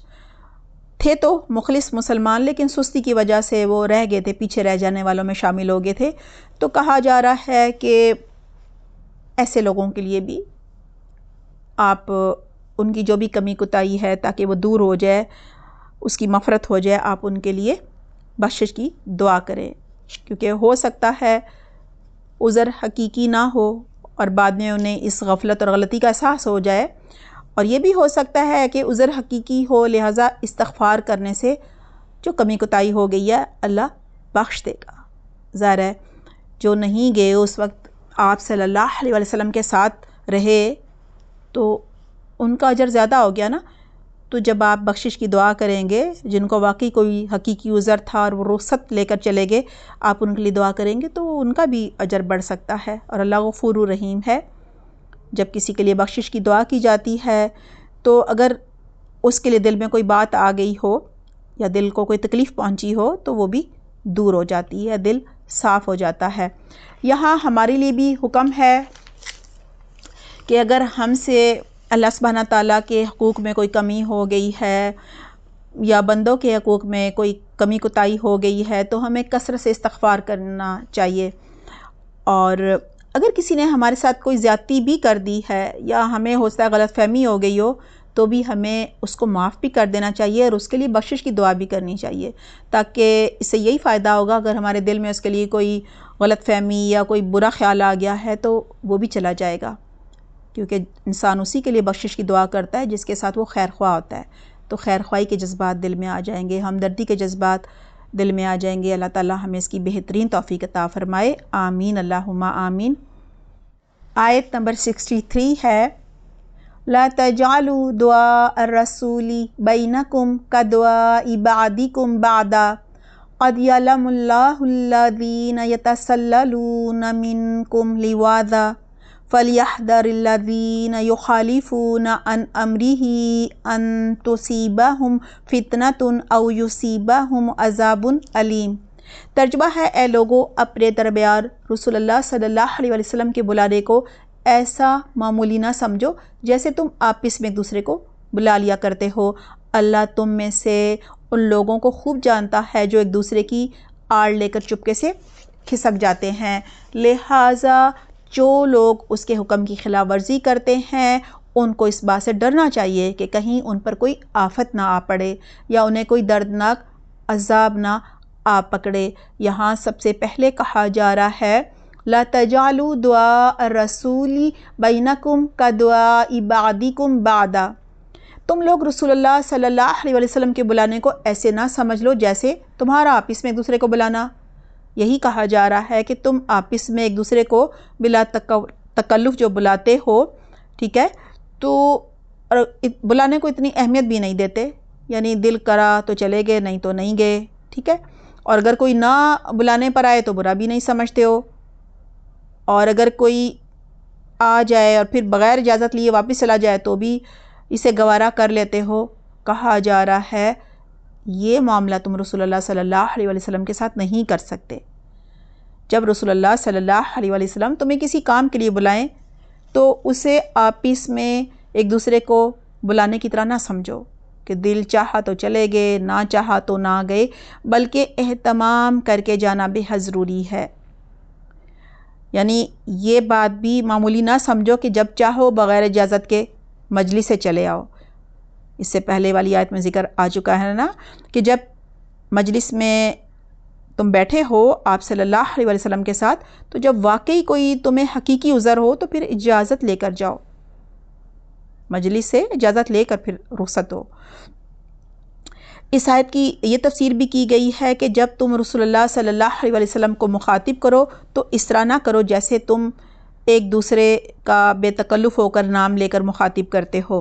تھے تو مخلص مسلمان لیکن سستی کی وجہ سے وہ رہ گئے تھے، پیچھے رہ جانے والوں میں شامل ہو گئے تھے، تو کہا جا رہا ہے کہ ایسے لوگوں کے لیے بھی آپ ان کی جو بھی کمی کوتاہی ہے تاکہ وہ دور ہو جائے، اس کی مغفرت ہو جائے، آپ ان کے لیے بخشش کی دعا کریں، کیونکہ ہو سکتا ہے عذر حقیقی نہ ہو اور بعد میں انہیں اس غفلت اور غلطی کا احساس ہو جائے، اور یہ بھی ہو سکتا ہے کہ عذر حقیقی ہو، لہٰذا استغفار کرنے سے جو کمی کوتاہی ہو گئی ہے اللہ بخش دے گا۔ ظاہر ہے جو نہیں گئے اس وقت آپ صلی اللہ علیہ وسلم کے ساتھ رہے تو ان کا اجر زیادہ ہو گیا نا، تو جب آپ بخشش کی دعا کریں گے، جن کو واقعی کوئی حقیقی عذر تھا اور وہ رخصت لے کر چلے گئے، آپ ان کے لیے دعا کریں گے تو ان کا بھی اجر بڑھ سکتا ہے، اور اللہ غفور رحیم ہے۔ جب کسی کے لیے بخشش کی دعا کی جاتی ہے تو اگر اس کے لیے دل میں کوئی بات آ گئی ہو یا دل کو کوئی تکلیف پہنچی ہو تو وہ بھی دور ہو جاتی ہے، دل صاف ہو جاتا ہے۔ یہاں ہمارے لیے بھی حکم ہے کہ اگر ہم سے اللہ سبحانہ تعالیٰ کے حقوق میں کوئی کمی ہو گئی ہے یا بندوں کے حقوق میں کوئی کمی کوتاہی ہو گئی ہے تو ہمیں کثرت سے استغفار کرنا چاہیے، اور اگر کسی نے ہمارے ساتھ کوئی زیادتی بھی کر دی ہے یا ہمیں ہو سکتا ہے غلط فہمی ہو گئی ہو تو بھی ہمیں اس کو معاف بھی کر دینا چاہیے اور اس کے لیے بخشش کی دعا بھی کرنی چاہیے، تاکہ اس سے یہی فائدہ ہوگا اگر ہمارے دل میں اس کے لیے کوئی غلط فہمی یا کوئی برا خیال آ گیا ہے تو وہ بھی چلا جائے گا، کیونکہ انسان اسی کے لیے بخشش کی دعا کرتا ہے جس کے ساتھ وہ خیر خواہ ہوتا ہے، تو خیر خواہی کے جذبات دل میں آ جائیں گے، ہمدردی کے جذبات دل میں آ جائیں گے۔ اللہ تعالیٰ ہمیں اس کی بہترین توفیق عطا فرمائے، آمین اللہم آمین۔ آیت نمبر 63 ہے لا تجعلوا دعاء الرسول بینکم کدعاء بعضکم بعضا قد یعلم اللہ الذین یتسللون منکم لواذا فلیحذر الذین یخالفون عن امرہ ان تصیبہم فتنۃ او یصیبہم عذاب علیم۔ ترجمہ ہے اے لوگو اپنے درمیان رسول اللہ صلی اللہ علیہ وسلم کے بلانے کو ایسا معمولی نہ سمجھو جیسے تم آپس میں ایک دوسرے کو بلا لیا کرتے ہو، اللہ تم میں سے ان لوگوں کو خوب جانتا ہے جو ایک دوسرے کی آڑ لے کر چپکے سے کھسک جاتے ہیں، لہٰذا جو لوگ اس کے حکم کی خلاف ورزی کرتے ہیں ان کو اس بات سے ڈرنا چاہیے کہ کہیں ان پر کوئی آفت نہ آ پڑے یا انہیں کوئی دردناک عذاب نہ آ پکڑے۔ یہاں سب سے پہلے کہا جا رہا ہے لا تجعلوا دعاء الرسول بینکم کدعاء بعضکم بعضا، تم لوگ رسول اللہ صلی اللہ علیہ وسلم کے بلانے کو ایسے نہ سمجھ لو جیسے تمہارا آپس میں ایک دوسرے کو بلانا۔ یہی کہا جا رہا ہے کہ تم آپس میں ایک دوسرے کو بلا تکلف جو بلاتے ہو، ٹھیک ہے، تو بلانے کو اتنی اہمیت بھی نہیں دیتے، یعنی دل کرا تو چلے گئے نہیں تو نہیں گئے، ٹھیک ہے، اور اگر کوئی نہ بلانے پر آئے تو برا بھی نہیں سمجھتے ہو، اور اگر کوئی آ جائے اور پھر بغیر اجازت لیے واپس چلا جائے تو بھی اسے گوارا کر لیتے ہو۔ کہا جا رہا ہے یہ معاملہ تم رسول اللہ صلی اللہ علیہ وسلم کے ساتھ نہیں کر سکتے۔ جب رسول اللہ صلی اللہ علیہ وسلم تمہیں کسی کام کے لیے بلائیں تو اسے آپس میں ایک دوسرے کو بلانے کی طرح نہ سمجھو کہ دل چاہا تو چلے گئے، نہ چاہا تو نہ گئے، بلکہ اہتمام کر کے جانا بے حد ضروری ہے۔ یعنی یہ بات بھی معمولی نہ سمجھو کہ جب چاہو بغیر اجازت کے مجلس سے چلے آؤ۔ اس سے پہلے والی آیت میں ذکر آ چکا ہے نا کہ جب مجلس میں تم بیٹھے ہو آپ صلی اللہ علیہ وسلم کے ساتھ، تو جب واقعی کوئی تمہیں حقیقی عذر ہو تو پھر اجازت لے کر جاؤ، مجلس سے اجازت لے کر پھر رخصت ہو۔ اس آیت کی یہ تفسیر بھی کی گئی ہے کہ جب تم رسول اللہ صلی اللہ علیہ وسلم کو مخاطب کرو تو اس طرح نہ کرو جیسے تم ایک دوسرے کا بے تکلف ہو کر نام لے کر مخاطب کرتے ہو۔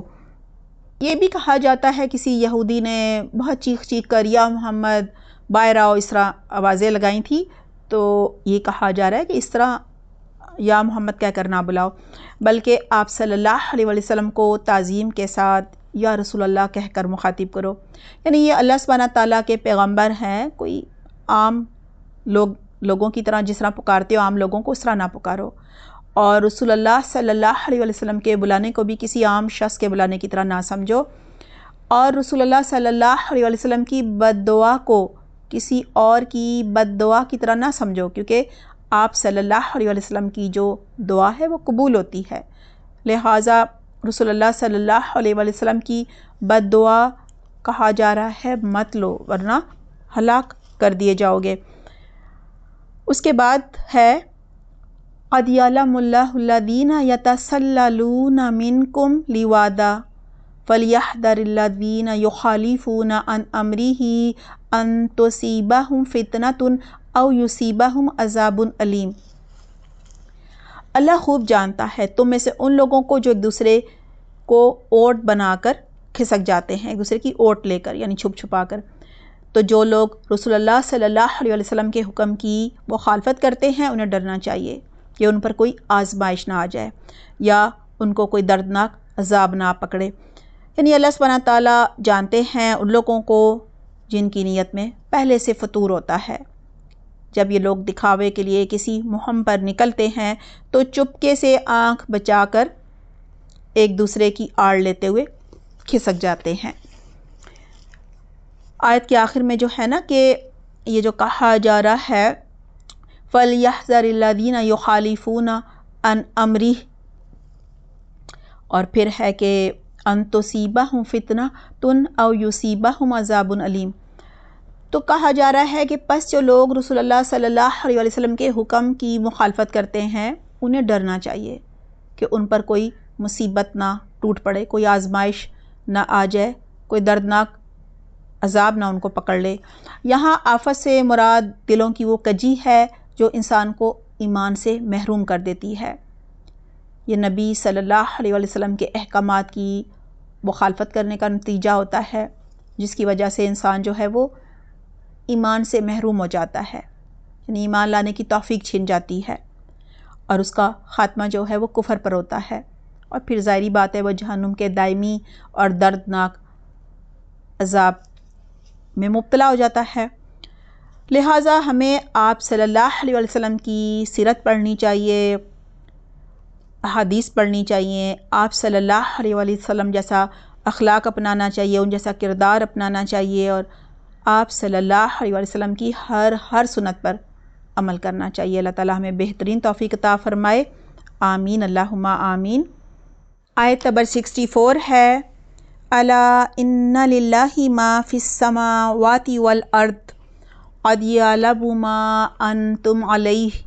یہ بھی کہا جاتا ہے کسی یہودی نے بہت چیخ چیخ کر یا محمد باہر آؤ اس طرح آوازیں لگائیں تھیں، تو یہ کہا جا رہا ہے کہ اس طرح یا محمد کہہ کر نہ بلاؤ، بلکہ آپ صلی اللہ علیہ وسلم کو تعظیم کے ساتھ یا رسول اللہ کہہ کر مخاطب کرو۔ یعنی یہ اللہ سبحانہ تعالیٰ کے پیغمبر ہیں، کوئی عام لوگوں کی طرح جس طرح پکارتے ہو عام لوگوں کو اس طرح نہ پکارو، اور رسول اللہ صلی اللہ علیہ وسلم کے بلانے کو بھی کسی عام شخص کے بلانے کی طرح نہ سمجھو، اور رسول اللہ صلی اللہ علیہ وسلم کی بد دعا کو کسی اور کی بد دعا کی طرح نہ سمجھو، کیونکہ آپ صلی اللہ علیہ وسلم کی جو دعا ہے وہ قبول ہوتی ہے، لہٰذا رسول اللہ صلی اللہ علیہ وسلم کی بد دعا کہا جا رہا ہے مت لو ورنہ ہلاک کر دیے جاؤ گے۔ اس کے بعد ہے قَدْ يَعْلَمُ اللَّهُ الَّذِينَ يَتَسَلَّلُونَ مِنْكُمْ لِوَاذًا فَلْيَحْذَرِ الَّذِينَ يُخَالِفُونَ عَنْ أَمْرِهِ أَن تُصِيبَهُمْ فِتْنَةٌ أَوْ يُصِيبَهُمْ عَذَابٌ أَلِيمٌ۔ اللہ خوب جانتا ہے تم میں سے ان لوگوں کو جو ایک دوسرے کو اوٹ بنا کر کھسک جاتے ہیں، ایک دوسرے کی اوٹ لے کر یعنی چھپ چھپا کر، تو جو لوگ رسول اللہ صلی اللہ علیہ وسلم کے حکم کی مخالفت کرتے ہیں انہیں ڈرنا چاہیے کہ ان پر کوئی آزمائش نہ آ جائے یا ان کو کوئی دردناک عذاب نہ پکڑے۔ یعنی اللہ سبحانہ تعالیٰ جانتے ہیں ان لوگوں کو جن کی نیت میں پہلے سے فطور ہوتا ہے۔ جب یہ لوگ دکھاوے کے لیے کسی مہم پر نکلتے ہیں تو چپکے سے آنکھ بچا کر ایک دوسرے کی آڑ لیتے ہوئے کھسک جاتے ہیں۔ آیت کے آخر میں جو ہے نا کہ یہ جو کہا جا رہا ہے فَلْيَحْذَرِ الَّذِينَ يُخَالِفُونَ عَنْ أَمْرِهِ، اور پھر ہے کہ أَن تُصِيبَهُمْ فِتْنَةٌ أَوْ يُصِيبَهُمْ عَذَابٌ أَلِيمٌ، تو کہا جا رہا ہے کہ پس جو لوگ رسول اللہ صلی اللہ علیہ وسلم کے حکم کی مخالفت کرتے ہیں انہیں ڈرنا چاہیے کہ ان پر کوئی مصیبت نہ ٹوٹ پڑے، کوئی آزمائش نہ آ جائے، کوئی دردناک عذاب نہ ان کو پکڑ لے۔ یہاں آفت سے مراد دلوں کی وہ کجی ہے جو انسان کو ایمان سے محروم کر دیتی ہے۔ یہ نبی صلی اللہ علیہ وسلم کے احکامات کی مخالفت کرنے کا نتیجہ ہوتا ہے، جس کی وجہ سے انسان جو ہے وہ ایمان سے محروم ہو جاتا ہے، یعنی ایمان لانے کی توفیق چھن جاتی ہے، اور اس کا خاتمہ جو ہے وہ کفر پر ہوتا ہے، اور پھر ظاہری بات ہے وہ جہنم کے دائمی اور دردناک عذاب میں مبتلا ہو جاتا ہے۔ لہٰذا ہمیں آپ صلی اللہ علیہ وسلم کی سیرت پڑھنی چاہیے، احادیث پڑھنی چاہیے، آپ صلی اللہ علیہ وسلم جیسا اخلاق اپنانا چاہیے، ان جیسا کردار اپنانا چاہیے، اور آپ صلی اللہ علیہ وسلم کی ہر سنت پر عمل کرنا چاہیے۔ اللہ تعالیٰ ہمیں بہترین توفیق عطا فرمائے، آمین اللہم آمین۔ آیت نمبر 64 ہے الا ان للہ ما فی السماوات والارض قد یعلم ما انتم علیہ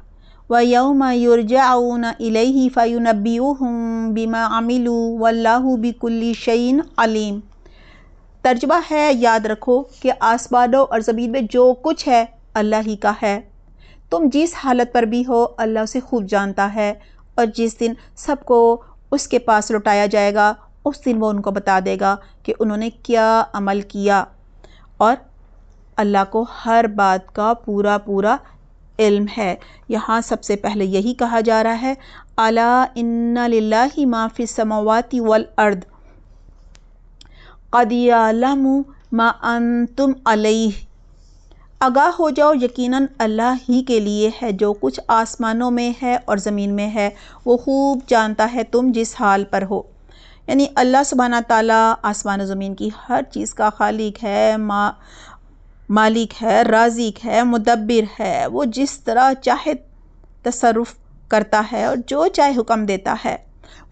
ویوم یرجعون الیہ فینبئہم بما عملوا واللہ بکل شیء علیم۔ ترجمہ ہے یاد رکھو کہ آسمانوں اور زمین میں جو کچھ ہے اللہ ہی کا ہے، تم جس حالت پر بھی ہو اللہ اسے خوب جانتا ہے، اور جس دن سب کو اس کے پاس لوٹایا جائے گا اس دن وہ ان کو بتا دے گا کہ انہوں نے کیا عمل کیا، اور اللہ کو ہر بات کا پورا پورا علم ہے۔ یہاں سب سے پہلے یہی کہا جا رہا ہے الا ان للہ ما فی السماوات والارض قد یعلم ما انتم علیہ، آگاہ ہو جاؤ یقیناً اللہ ہی کے لیے ہے جو کچھ آسمانوں میں ہے اور زمین میں ہے، وہ خوب جانتا ہے تم جس حال پر ہو۔ یعنی اللہ سبحانہ تعالیٰ آسمان و زمین کی ہر چیز کا خالق ہے، مالک ہے، رازق ہے، مدبر ہے، وہ جس طرح چاہے تصرف کرتا ہے اور جو چاہے حکم دیتا ہے،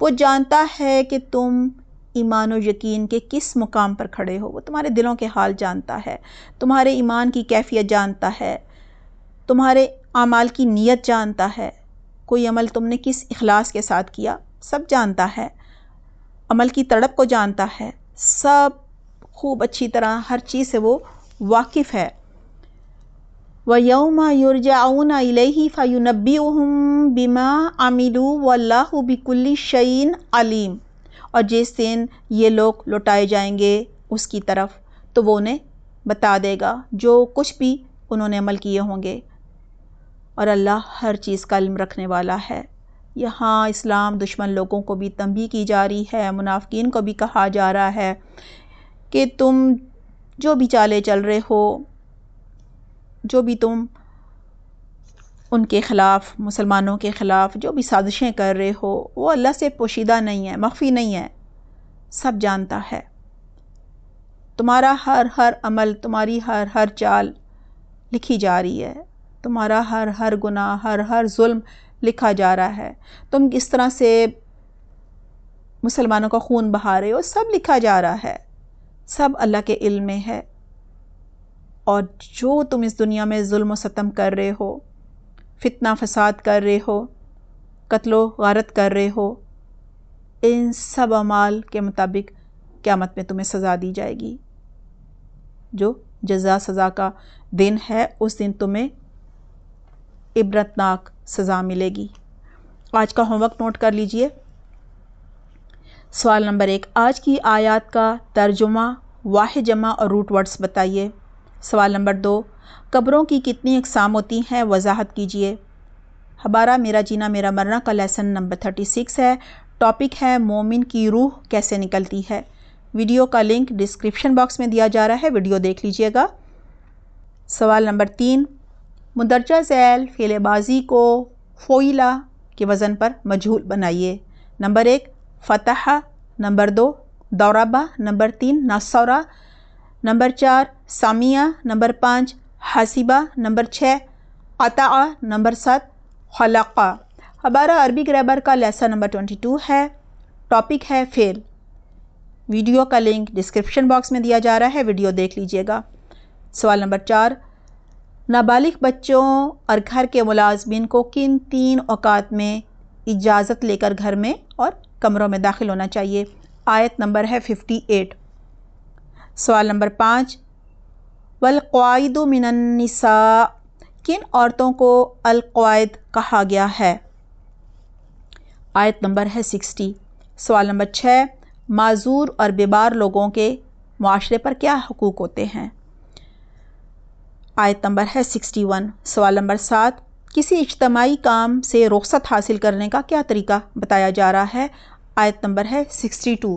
وہ جانتا ہے کہ تم ایمان و یقین کے کس مقام پر کھڑے ہو، وہ تمہارے دلوں کے حال جانتا ہے، تمہارے ایمان کی کیفیت جانتا ہے، تمہارے اعمال کی نیت جانتا ہے، کوئی عمل تم نے کس اخلاص کے ساتھ کیا سب جانتا ہے، عمل کی تڑپ کو جانتا ہے، سب خوب اچھی طرح ہر چیز سے وہ واقف ہے۔ وَيَوْمَ يُرْجَعُونَ إِلَيْهِ فَيُنَبِّئُهُم بِمَا عَمِلُوا وَاللَّهُ بِكُلِّ شَيْءٍ عَلِيمٌ، اور جس دن یہ لوگ لوٹائے جائیں گے اس کی طرف تو وہ انہیں بتا دے گا جو کچھ بھی انہوں نے عمل کیے ہوں گے، اور اللہ ہر چیز کا علم رکھنے والا ہے۔ یہاں اسلام دشمن لوگوں کو بھی تنبیہ کی جا رہی ہے، منافقین کو بھی کہا جا رہا ہے کہ تم جو بھی چالے چل رہے ہو، جو بھی تم ان کے خلاف، مسلمانوں کے خلاف جو بھی سازشیں کر رہے ہو، وہ اللہ سے پوشیدہ نہیں ہے، مخفی نہیں ہے، سب جانتا ہے۔ تمہارا ہر عمل، تمہاری ہر چال لکھی جا رہی ہے، تمہارا ہر گناہ، ہر ظلم لکھا جا رہا ہے، تم کس طرح سے مسلمانوں کا خون بہا رہے ہو، سب لکھا جا رہا ہے، سب اللہ کے علم میں ہے۔ اور جو تم اس دنیا میں ظلم و ستم کر رہے ہو، فتنہ فساد کر رہے ہو، قتل و غارت کر رہے ہو، ان سب اعمال کے مطابق قیامت میں تمہیں سزا دی جائے گی۔ جو جزا سزا کا دن ہے، اس دن تمہیں عبرتناک سزا ملے گی۔ آج کا ہوم ورک نوٹ کر لیجئے۔ سوال نمبر 1، آج کی آیات کا ترجمہ، واحد جمع اور روٹ ورڈز بتائیے۔ سوال نمبر 2، قبروں کی کتنی اقسام ہوتی ہیں، وضاحت کیجیے۔ ہمارا میرا جینا میرا مرنا کا لیسن نمبر 36 ہے، ٹاپک ہے مومن کی روح کیسے نکلتی ہے۔ ویڈیو کا لنک ڈسکرپشن باکس میں دیا جا رہا ہے، ویڈیو دیکھ لیجیے گا۔ سوال نمبر 3، مندرجہ ذیل فعل ماضی کو فعلا کے وزن پر مجہول بنائیے۔ نمبر 1 فتح، نمبر 2 ضرب، نمبر 3 نصر، نمبر 4 سمع، نمبر 5 حسبہ، نمبر 6 قطع، نمبر 7 خلق۔ ہمارا عربی گرامر کا لیسن نمبر 22 ہے، ٹاپک ہے فعل۔ ویڈیو کا لنک ڈسکرپشن باکس میں دیا جا رہا ہے، ویڈیو دیکھ لیجیے گا۔ سوال نمبر 4، نابالغ بچوں اور گھر کے ملازمین کو کن 3 اوقات میں اجازت لے کر گھر میں اور کمروں میں داخل ہونا چاہیے؟ آیت نمبر ہے 58۔ سوال نمبر 5، والقواعد من النساء، کن عورتوں کو القواعد کہا گیا ہے؟ آیت نمبر ہے 60۔ سوال نمبر 6، معذور اور بیمار لوگوں کے معاشرے پر کیا حقوق ہوتے ہیں؟ آیت نمبر ہے 61۔ سوال نمبر 7، کسی اجتماعی کام سے رخصت حاصل کرنے کا کیا طریقہ بتایا جا رہا ہے؟ آیت نمبر ہے 62۔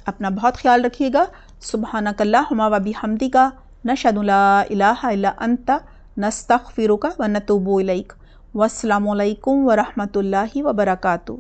اپنا بہت خیال رکھیے گا۔ سبحانک اللہم و بحمدک، نشہد لا الہ الا انت، نستغفرک و نتوب الیک۔ والسلام علیکم ورحمۃ اللہ وبرکاتہ۔